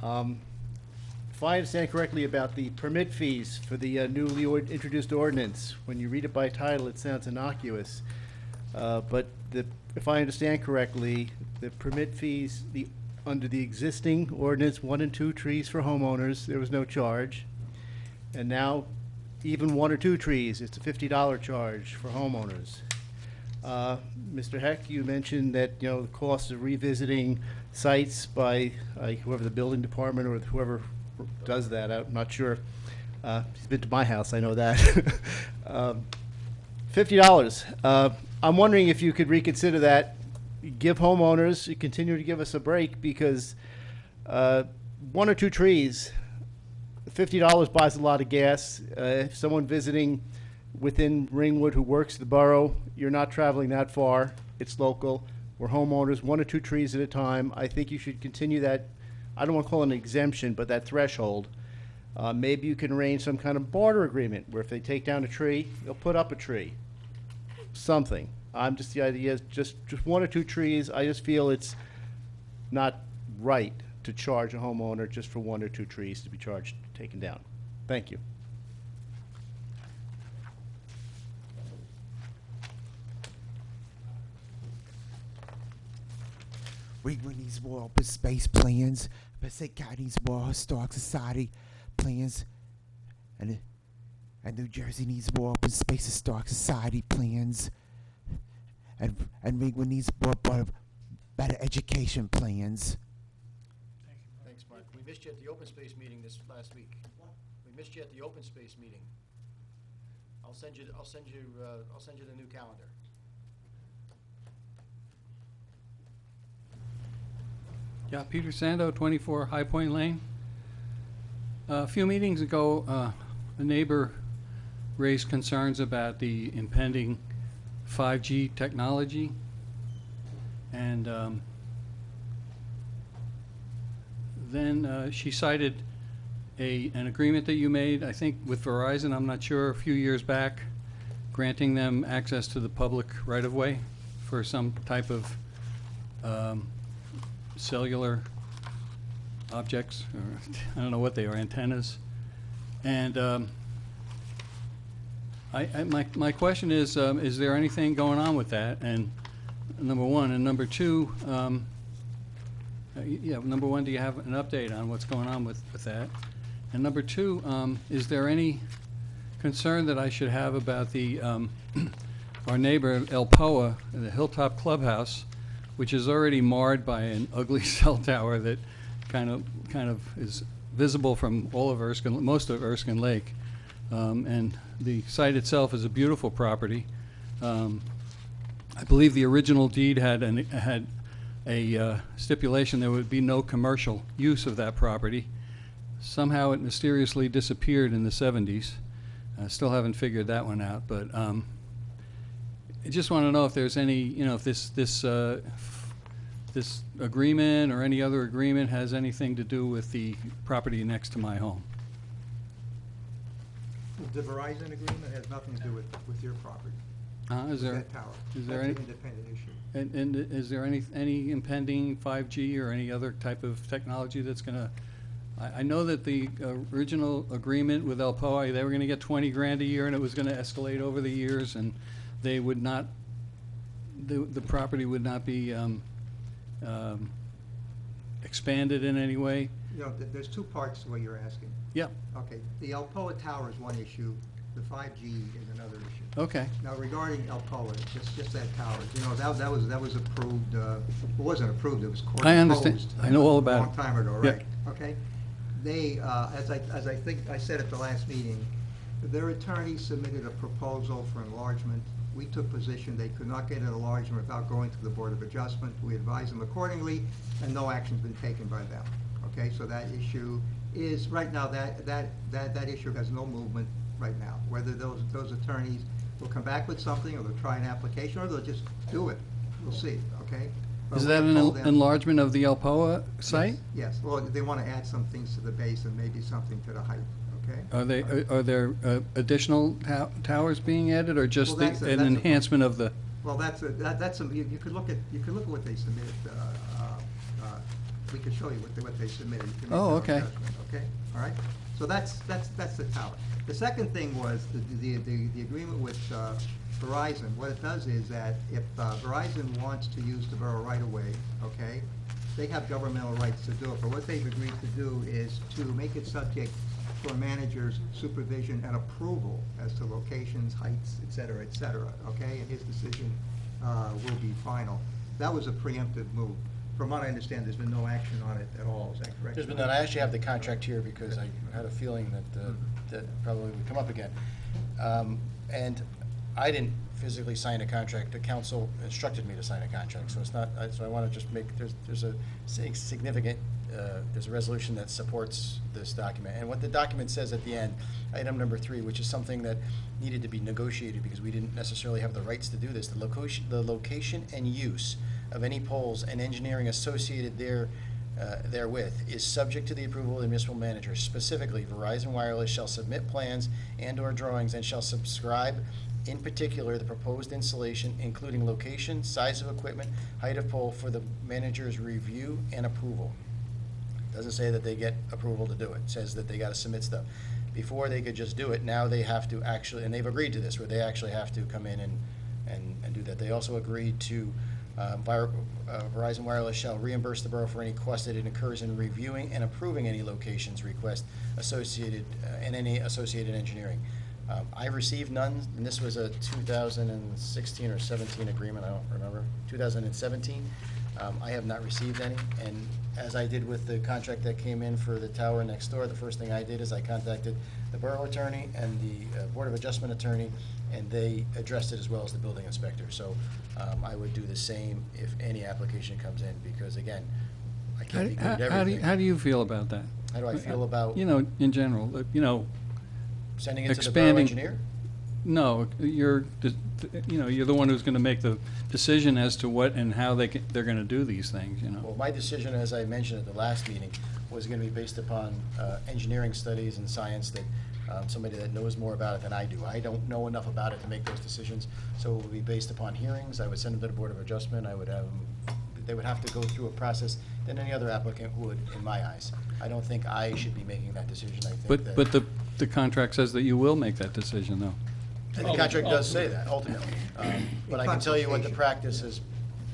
If I understand correctly about the permit fees for the newly introduced ordinance, when you read it by title, it sounds innocuous. But if I understand correctly, the permit fees, under the existing ordinance, 1 and 2 trees for homeowners, there was no charge. And now, even 1 or 2 trees, it's a $50 charge for homeowners. Mr. Heck, you mentioned that, the cost of revisiting sites by whoever the building department or whoever does that, I'm not sure. He's been to my house, I know that. $50. I'm wondering if you could reconsider that, give homeowners, continue to give us a break, because 1 or 2 trees, $50 buys a lot of gas. If someone visiting within Ringwood who works the borough, you're not traveling that far. It's local. We're homeowners, 1 or 2 trees at a time. I think you should continue that, I don't want to call it an exemption, but that threshold. Maybe you can arrange some kind of barter agreement where if they take down a tree, they'll put up a tree. Something. The idea is just 1 or 2 trees. I just feel it's not right to charge a homeowner just for 1 or 2 trees to be taken down. Thank you. Ringwood needs more open space plans. Passaic County needs more historic society plans. And New Jersey needs more open space historic society plans. And Ringwood needs more better education plans. Thanks, Mark. We missed you at the open space meeting this last week. We missed you at the open space meeting. I'll send you the new calendar. Yeah, Peter Sando, 24 High Point Lane. A few meetings ago, a neighbor raised concerns about the impending 5G technology, and then she cited an agreement that you made, I think, with Verizon, I'm not sure, a few years back, granting them access to the public right-of-way for some type of cellular objects, or I don't know what they are, antennas. And my question is there anything going on with that? And number one, and number two, Yeah, number one, do you have an update on what's going on with that? And number two, is there any concern that I should have about the, our neighbor El Poa, the Hilltop Clubhouse, which is already marred by an ugly cell tower that kind of is visible from all of Erskine, most of Erskine Lake. And the site itself is a beautiful property. I believe the original deed had a stipulation there would be no commercial use of that property. Somehow it mysteriously disappeared in the 70s. I still haven't figured that one out, but I just want to know if there's any, if this agreement or any other agreement has anything to do with the property next to my home. The Verizon agreement has nothing to do with your property. Is there, That tower. is there That's any, an independent issue. and is there any impending 5G or any other type of technology that's going to, I know that the original agreement with El Poa, they were going to get 20 grand a year and it was going to escalate over the years, and they would not, the property would not be expanded in any way. There's two parts to what you're asking. Yeah. Okay, the El Poa tower is one issue, the 5G is another issue. Okay. Now regarding El Poa, just that tower, that was approved, it wasn't approved, it was court imposed. I understand. I know all about it. A long time ago, Yeah. right? Okay? They, as I think I said at the last meeting, their attorney submitted a proposal for enlargement. We took position they could not get an enlargement without going to the Board of Adjustment. We advised them accordingly, and no action's been taken by them. Okay, so that issue is, right now, that issue has no movement right now. Whether those attorneys will come back with something, or they'll try an application, or they'll just do it. We'll see, okay? But Is we that have an told them- enlargement of the El Poa site? Yes, well, they want to add some things to the base and maybe something to the height, okay? Are there additional towers being added, or just Well, that's a- an that's a- enhancement of the? Well, you could look at what they submitted. We could show you what they submitted. You can make Oh, your own okay. judgment, okay, all right? So that's the tower. The second thing was the agreement with Verizon. What it does is that if Verizon wants to use the borough right away, okay, they have governmental rights to do it. But what they've agreed to do is to make it subject to a manager's supervision and approval as to locations, heights, et cetera, okay? And his decision will be final. That was a preemptive move. From what I understand, there's been no action on it at all, is that correct? There's been none. I actually have the contract here because I had a feeling that probably would come up again. And I didn't physically sign a contract. The council instructed me to sign a contract, so it's not, so I want to just make, there's a significant, there's a resolution that supports this document. And what the document says at the end, item number 3, which is something that needed to be negotiated because we didn't necessarily have the rights to do this, the location and use of any poles and engineering associated therewith is subject to the approval of the municipal manager. Specifically, Verizon Wireless shall submit plans and/or drawings and shall subscribe in particular the proposed installation, including location, size of equipment, height of pole, for the manager's review and approval. Doesn't say that they get approval to do it. It says that they got to submit stuff. Before they could just do it, now they have to actually, and they've agreed to this, where they actually have to come in and do that. They also agreed to Verizon Wireless shall reimburse the borough for any cost that it incurs in reviewing and approving any locations request associated and any associated engineering. I received none, and this was a 2016 or 17 agreement, I don't remember, 2017. I have not received any, and as I did with the contract that came in for the tower next door, the first thing I did is I contacted the borough attorney and the Board of Adjustment attorney, and they addressed it as well as the building inspector. So I would do the same if any application comes in, because again, I can't be good at everything. How do you feel about that? How do I feel about? In general, Sending it to the borough expanding. engineer? No, you're the one who's going to make the decision as to what and how they're going to do these things, Well, my decision, as I mentioned at the last meeting, was going to be based upon engineering studies and science that somebody that knows more about it than I do. I don't know enough about it to make those decisions, so it would be based upon hearings. I would send them to the Board of Adjustment. I would have them, they would have to go through a process than any other applicant would, in my eyes. I don't think I should be making that decision. I think that. But the contract says that you will make that decision, though. And the contract does say that, ultimately. But I can tell you what the practice has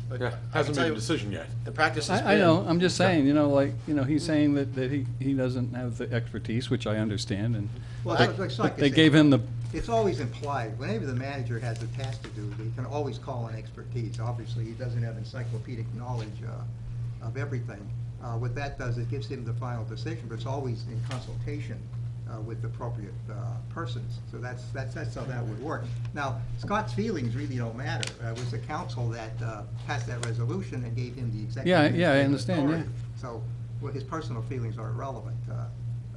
But Yeah, I can hasn't tell made a you, decision yet. the practice has been. I know, I'm just saying, you know, like, you know, he's saying that he doesn't have the expertise, which I understand, and Well, but- it's but like I they say, gave him the, It's always implied, whenever the manager has a task to do, they can always call on expertise. Obviously, he doesn't have encyclopedic knowledge of everything. What that does, it gives him the final decision, but it's always in consultation with the appropriate persons. So that's how that would work. Now, Scott's feelings really don't matter. It was the council that passed that resolution and gave him the executive. Yeah, I administrative understand, yeah. authority. So, well, his personal feelings are irrelevant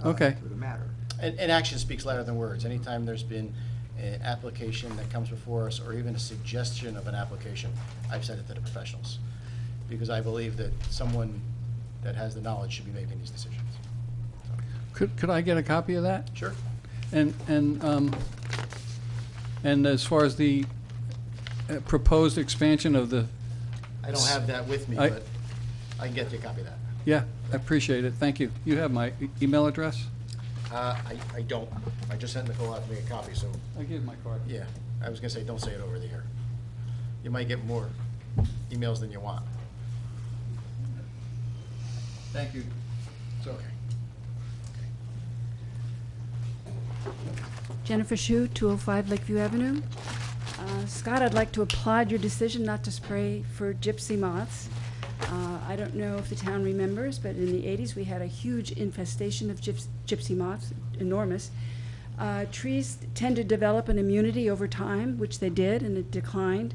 Okay. to the matter. And action speaks louder than words. Anytime there's been an application that comes before us, or even a suggestion of an application, I've sent it to the professionals. Because I believe that someone that has the knowledge should be making these decisions. could I get a copy of that? Sure. And as far as the proposed expansion of the. I don't have that with me, I- but I can get you a copy of that. Yeah, I appreciate it, thank you. You have my email address? I don't. I just sent Nicole out to make a copy, so, I gave my card. yeah. I was gonna say, don't say it over the air. You might get more emails than you want. Thank you. It's okay. Jennifer Shu, 205 Lakeview Avenue. Scott, I'd like to applaud your decision not to spray for gypsy moths. I don't know if the town remembers, but in the 80s, we had a huge infestation of gypsy moths, enormous. Trees tend to develop an immunity over time, which they did, and it declined.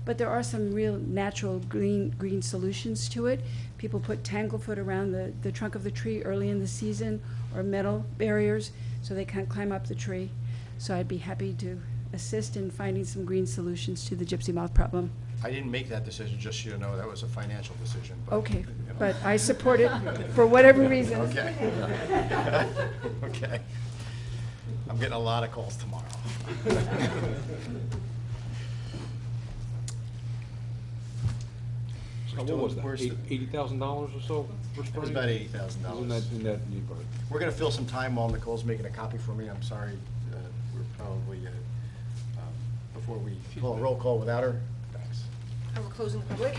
But there are some real natural green solutions to it. People put tanglefoot around the trunk of the tree early in the season, or metal barriers, so they can't climb up the tree. So I'd be happy to assist in finding some green solutions to the gypsy moth problem. I didn't make that decision, just so you know, that was a financial decision. But, Okay, you know. but I support it for whatever reason. Okay. Okay. I'm getting a lot of calls tomorrow. What was that, Where's the- $80,000 or so for It spraying? was about $80,000. In that neighborhood. We're gonna fill some time while Nicole's making a copy for me. I'm sorry, we're probably, before we call a roll call without her. Thanks. Are we closing the public?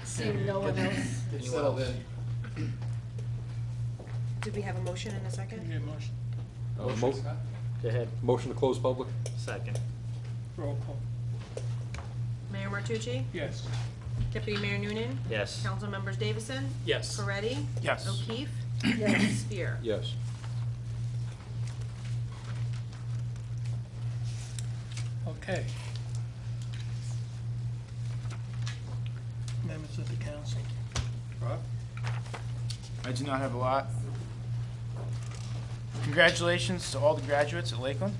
Seeing no one else. Anyone else? Did we have a motion in a second? Go ahead. Motion to close public? Second. Roll call. Mayor Martucci? Yes. Deputy Mayor Noonan? Yes. Council members Davison? Yes. Moretti? Yes. O'Keefe? Yes. Spear? Yes. Okay. Members of the council. Rob? I do not have a lot. Congratulations to all the graduates at Lakeland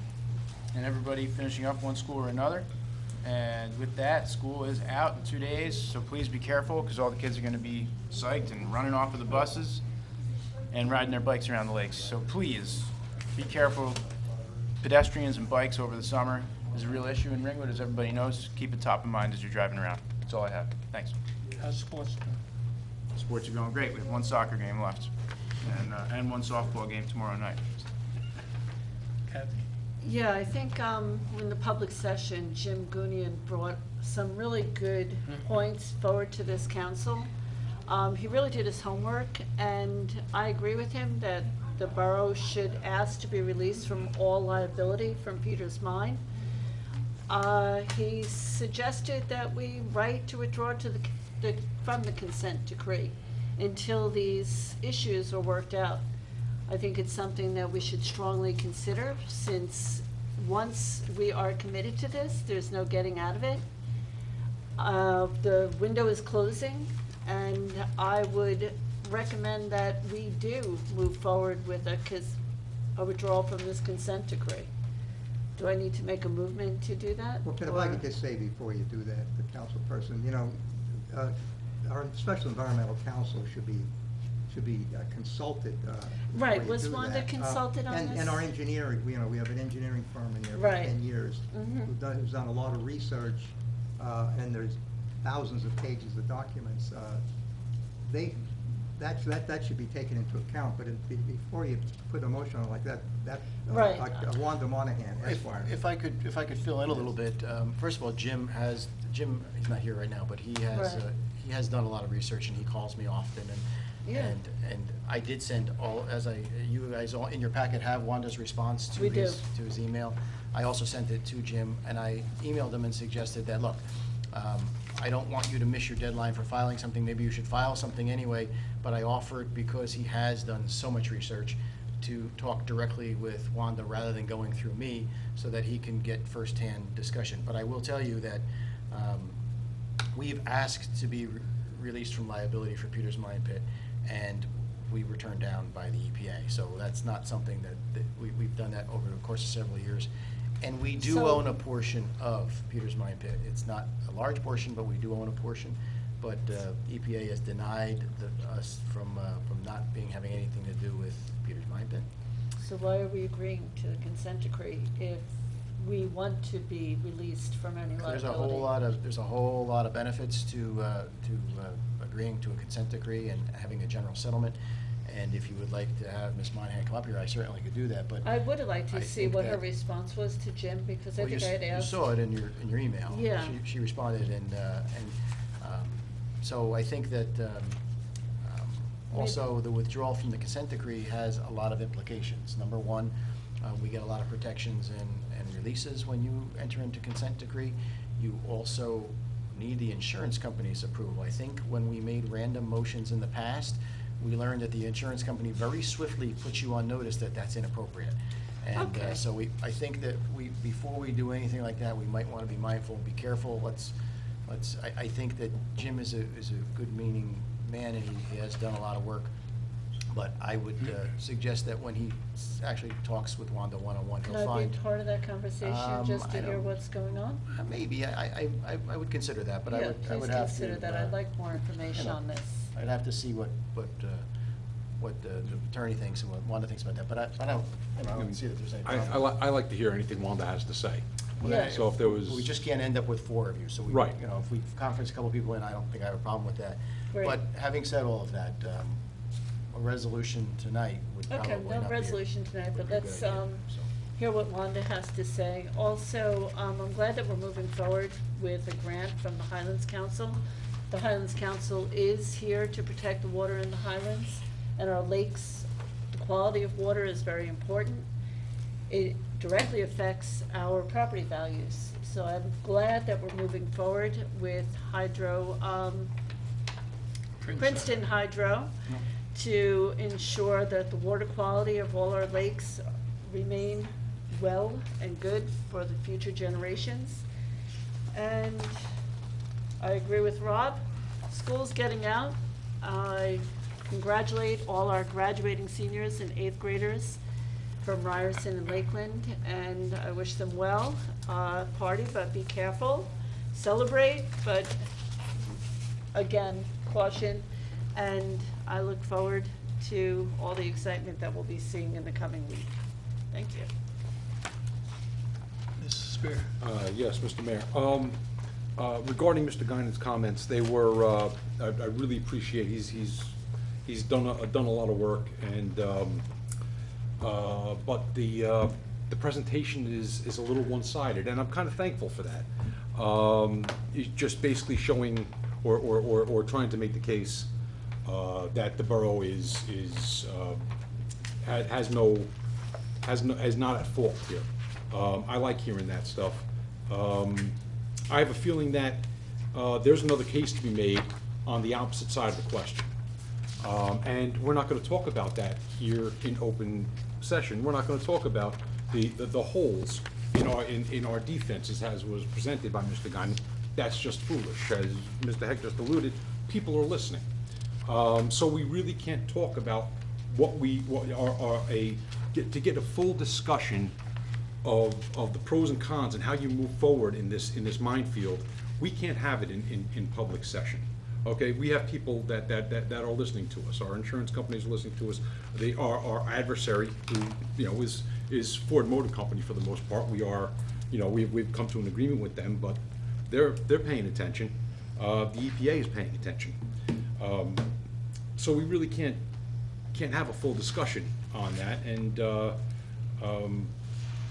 and everybody finishing up one school or another. And with that, school is out in 2 days, so please be careful because all the kids are going to be psyched and running off of the buses and riding their bikes around the lakes. So please be careful. Pedestrians and bikes over the summer is a real issue in Ringwood, as everybody knows. Keep it top of mind as you're driving around. That's all I have. Thanks. How's sports doing? Sports are going great. We have one soccer game left and one softball game tomorrow night. Kathy? Yeah, I think in the public session, Jim Gunian brought some really good points forward to this council. He really did his homework, and I agree with him that the borough should ask to be released from all liability from Peter's Mine. He suggested that we write to withdraw from the consent decree until these issues are worked out. I think it's something that we should strongly consider, since once we are committed to this, there's no getting out of it. The window is closing, and I would recommend that we do move forward with a withdrawal from this consent decree. Do I need to make a movement to do that? Well, if I or- could just say before you do that, the council person, you know, our special environmental counsel should be consulted. before Right, you was do Wanda that. consulted on And this? our engineering, we have an engineering firm in there for Right. 10 years. Mhm. Who's done a lot of research, and there's thousands of pages of documents. They that should be taken into account, but before you put a motion on like that, Right. like Wanda Monahan, Esquire. If I could fill in a little bit, first of all, Jim, he's not here right now, but he has done a lot of research, and he calls me often, Yeah. and I did send you guys all, in your packet have Wanda's response to We do. his email. I also sent it to Jim, and I emailed him and suggested that, look, I don't want you to miss your deadline for filing something, maybe you should file something anyway, but I offered, because he has done so much research, to talk directly with Wanda rather than going through me, so that he can get firsthand discussion. But I will tell you that we've asked to be released from liability for Peters Mine Pit, and we were turned down by the EPA. So that's not something that we've done that over the course of several years. And we do own a portion of Peters Mine Pit. It's not a large portion, but we do own a portion. But EPA has denied us from not having anything to do with Peters Mine Pit. So why are we agreeing to the consent decree if we want to be released from any liability? There's a whole lot of benefits to agreeing to a consent decree and having a general settlement. And if you would like to have Ms. Monahan come up here, I certainly could do that, but. I would have liked I to see think what her that- response was to Jim, because I Well, think I had asked. You saw it in your email. Yeah. She responded, so I think that, also the withdrawal from the consent decree has a lot of implications. Number one, we get a lot of protections and releases when you enter into consent decree. You also need the insurance company's approval. I think when we made random motions in the past, we learned that the insurance company very swiftly puts you on notice that that's inappropriate. And Okay. so I think that before we do anything like that, we might want to be mindful and be careful. I think that Jim is a good meaning man, and he has done a lot of work. But I would suggest that when he actually talks with Wanda one-on-one, Can he'll I find. be part of that conversation, just to I hear don't- what's going on? Maybe, I would consider that, but I Yeah, would have to. please consider that. I'd like more information on this. I'd have to see what the attorney thinks and what Wanda thinks about that, but I don't see that there's any problem. I like to hear anything Wanda has to say. Yeah. So if there was. We just can't end up with 4 of you, so Right. if we conference a couple people in, I don't think I have a problem with that. Great. But having said all of that, a resolution tonight would probably Okay, not no be. resolution tonight, but would be a good let's idea, so. hear what Wanda has to say. Also, I'm glad that we're moving forward with a grant from the Highlands Council. The Highlands Council is here to protect the water in the Highlands and our lakes. The quality of water is very important. It directly affects our property values. So I'm glad that we're moving forward with Princeton Hydro, to ensure that the water quality of all our lakes remain well and good for the future generations. And I agree with Rob, school's getting out. I congratulate all our graduating seniors and 8th graders from Ryerson and Lakeland, and I wish them well. Party, but be careful. Celebrate, but again, caution. And I look forward to all the excitement that we'll be seeing in the coming week. Thank you. Mrs. Spear. Yes, Mr. Mayor. Regarding Mr. Guinan's comments, they were, I really appreciate, he's done a lot of work, and, but the presentation is a little one-sided, and I'm kind of thankful for that. He's just basically showing, or trying to make the case that the borough is not at fault here. I like hearing that stuff. I have a feeling that there's another case to be made on the opposite side of the question. And we're not going to talk about that here in open session. We're not going to talk about the holes in our defenses as was presented by Mr. Guinan. That's just foolish. As Mr. Heck just alluded, people are listening. So we really can't talk about to get a full discussion of the pros and cons and how you move forward in this minefield. We can't have it in public session. Okay, we have people that are listening to us. Our insurance companies are listening to us. They are our adversary, who is Ford Motor Company for the most part. We are, we've come to an agreement with them, but they're paying attention. The EPA is paying attention. So we really can't have a full discussion on that, and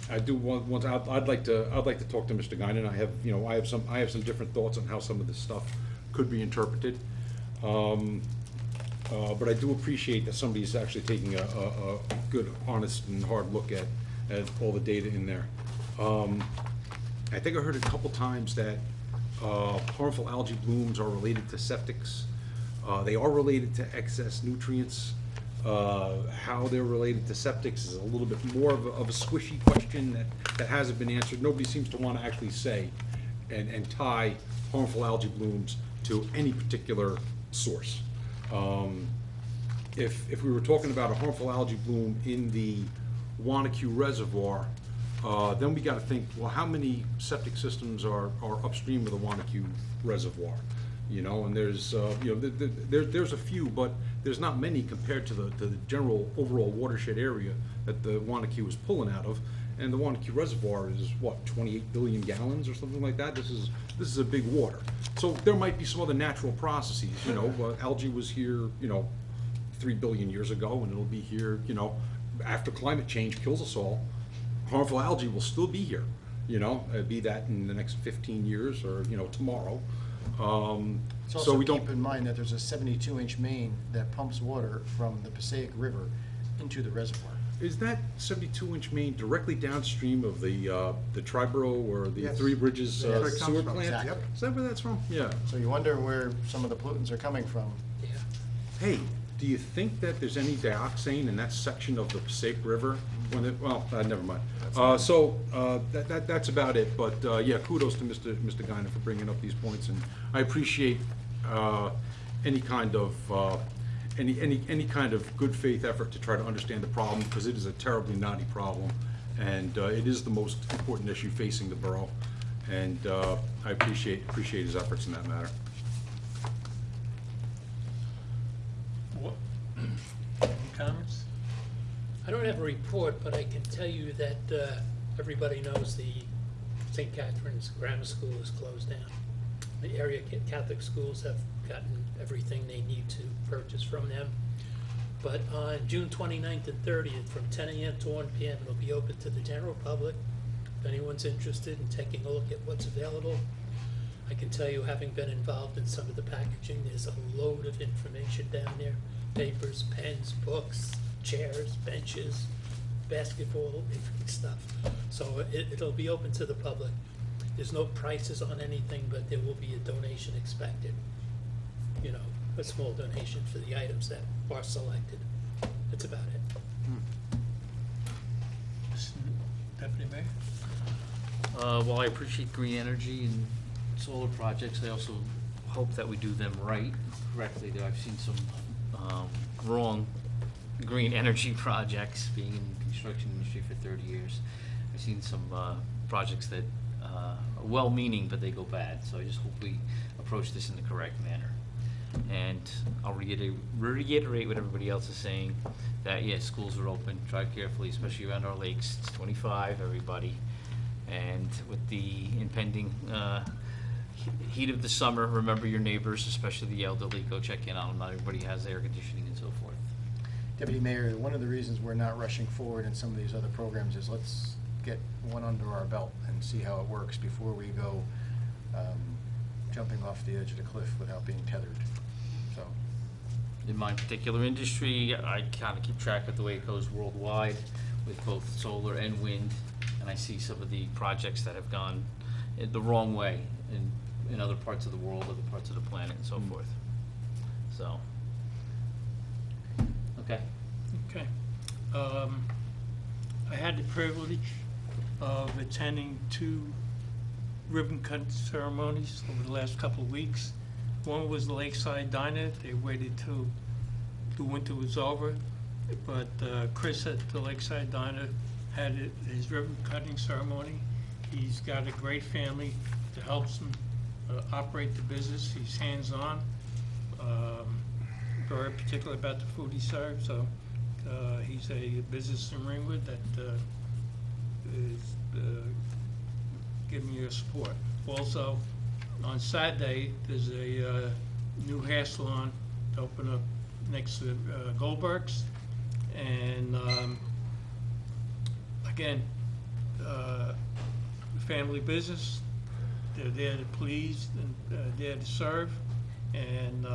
I do want, I'd like to talk to Mr. Guinan. I have some different thoughts on how some of this stuff could be interpreted. But I do appreciate that somebody's actually taking a good, honest, and hard look at all the data in there. I think I heard a couple times that harmful algae blooms are related to septics. They are related to excess nutrients. How they're related to septics is a little bit more of a squishy question that hasn't been answered. Nobody seems to want to actually say and tie harmful algae blooms to any particular source. If we were talking about a harmful algae bloom in the Wanacue Reservoir, then we got to think, well, how many septic systems are upstream of the Wanacue Reservoir? You know, and there's there's a few, but there's not many compared to the general overall watershed area that the Wanacue is pulling out of. And the Wanacue Reservoir is what, 28 billion gallons or something like that. This is a big water. So there might be some other natural processes. You know, algae was here, 3 billion years ago, and it'll be here, after climate change kills us all. Harmful algae will still be here, be that in the next 15 years or tomorrow. It's So also we don't. keep in mind that there's a 72-inch main that pumps water from the Passaic River into the reservoir. Is that 72-inch main directly downstream of the Triborough or the Yes. Three Bridges That's where it comes sewer from, plant? exactly. Is that where that's from? Yeah. So you wonder where some of the pollutants are coming from. Hey, do you think that there's any dioxane in that section of the Passaic River? Never mind. That's about it, but yeah, kudos to Mr. Guinan for bringing up these points, and I appreciate any kind of any kind of good faith effort to try to understand the problem, because it is a terribly knotty problem, and it is the most important issue facing the borough, and I appreciate his efforts in that matter. Any comments? I don't have a report, but I can tell you that everybody knows the St. Catherine's Grammar School is closed down. The area Catholic schools have gotten everything they need to purchase from them. But on June 29th and 30th, from 10 a.m. to 1 p.m., it'll be open to the general public. If anyone's interested in taking a look at what's available, I can tell you, having been involved in some of the packaging, there's a load of information down there. Papers, pens, books, chairs, benches, basketball, stuff. So it'll be open to the public. There's no prices on anything, but there will be a donation expected. A small donation for the items that are selected. That's about it. Deputy Mayor? While I appreciate green energy and solar projects, I also hope that we do them right, correctly. I've seen some wrong green energy projects, being in the construction industry for 30 years. I've seen some projects that are well-meaning, but they go bad. So I just hope we approach this in the correct manner. And I'll reiterate what everybody else is saying, that yes, schools are open. Drive carefully, especially around our lakes. It's 25, everybody. And with the impending heat of the summer, remember your neighbors, especially the elderly. Go check in on them. Not everybody has air conditioning and so forth. Deputy Mayor, one of the reasons we're not rushing forward in some of these other programs is let's get one under our belt and see how it works before we go jumping off the edge of the cliff without being tethered. So, In my particular industry, I kind of keep track of the way it goes worldwide with both solar and wind, and I see some of the projects that have gone the wrong way in other parts of the world, other parts of the planet, and so forth. So, okay. Okay. I had the privilege of attending 2 ribbon cut ceremonies over the last couple of weeks. One was the Lakeside Diner. They waited till the winter was over, but Chris at the Lakeside Diner had his ribbon cutting ceremony. He's got a great family that helps him operate the business. He's hands-on, very particular about the food he serves. So he's a business in Ringwood that is giving you support. Also, on Saturday, there's a new hair salon to open up next to Goldberg's. And again, family business. They're there to please and there to serve, and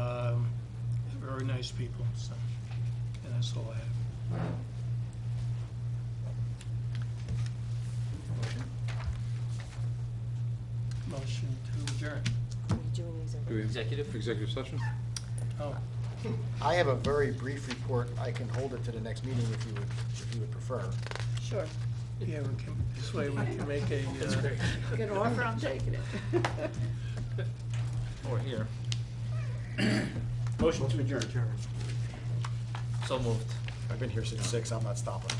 very nice people. So, and that's all I have. Motion to adjourn. Executive? Executive session? Oh, I have a very brief report. I can hold it to the next meeting if you would prefer. Sure. yeah, we can, this way we can make a. Get an offer, I'm taking it. Or here. Motion to adjourn. So moved. I've been here since 6, I'm not stopping.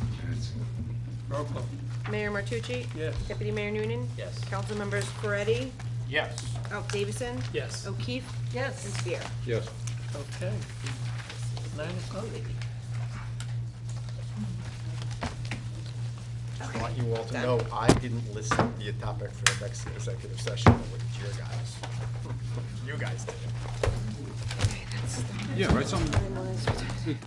Roll call. Mayor Martucci? Yes. Deputy Mayor Noonan? Yes. Councilmembers Moretti? Yes. Davison? Yes. O'Keefe? Yes. And Spear. Yes. Okay. 9 o'clock. I want you all to know, I didn't list the topic for the next executive session with your guys. You guys did. Yeah, right, something.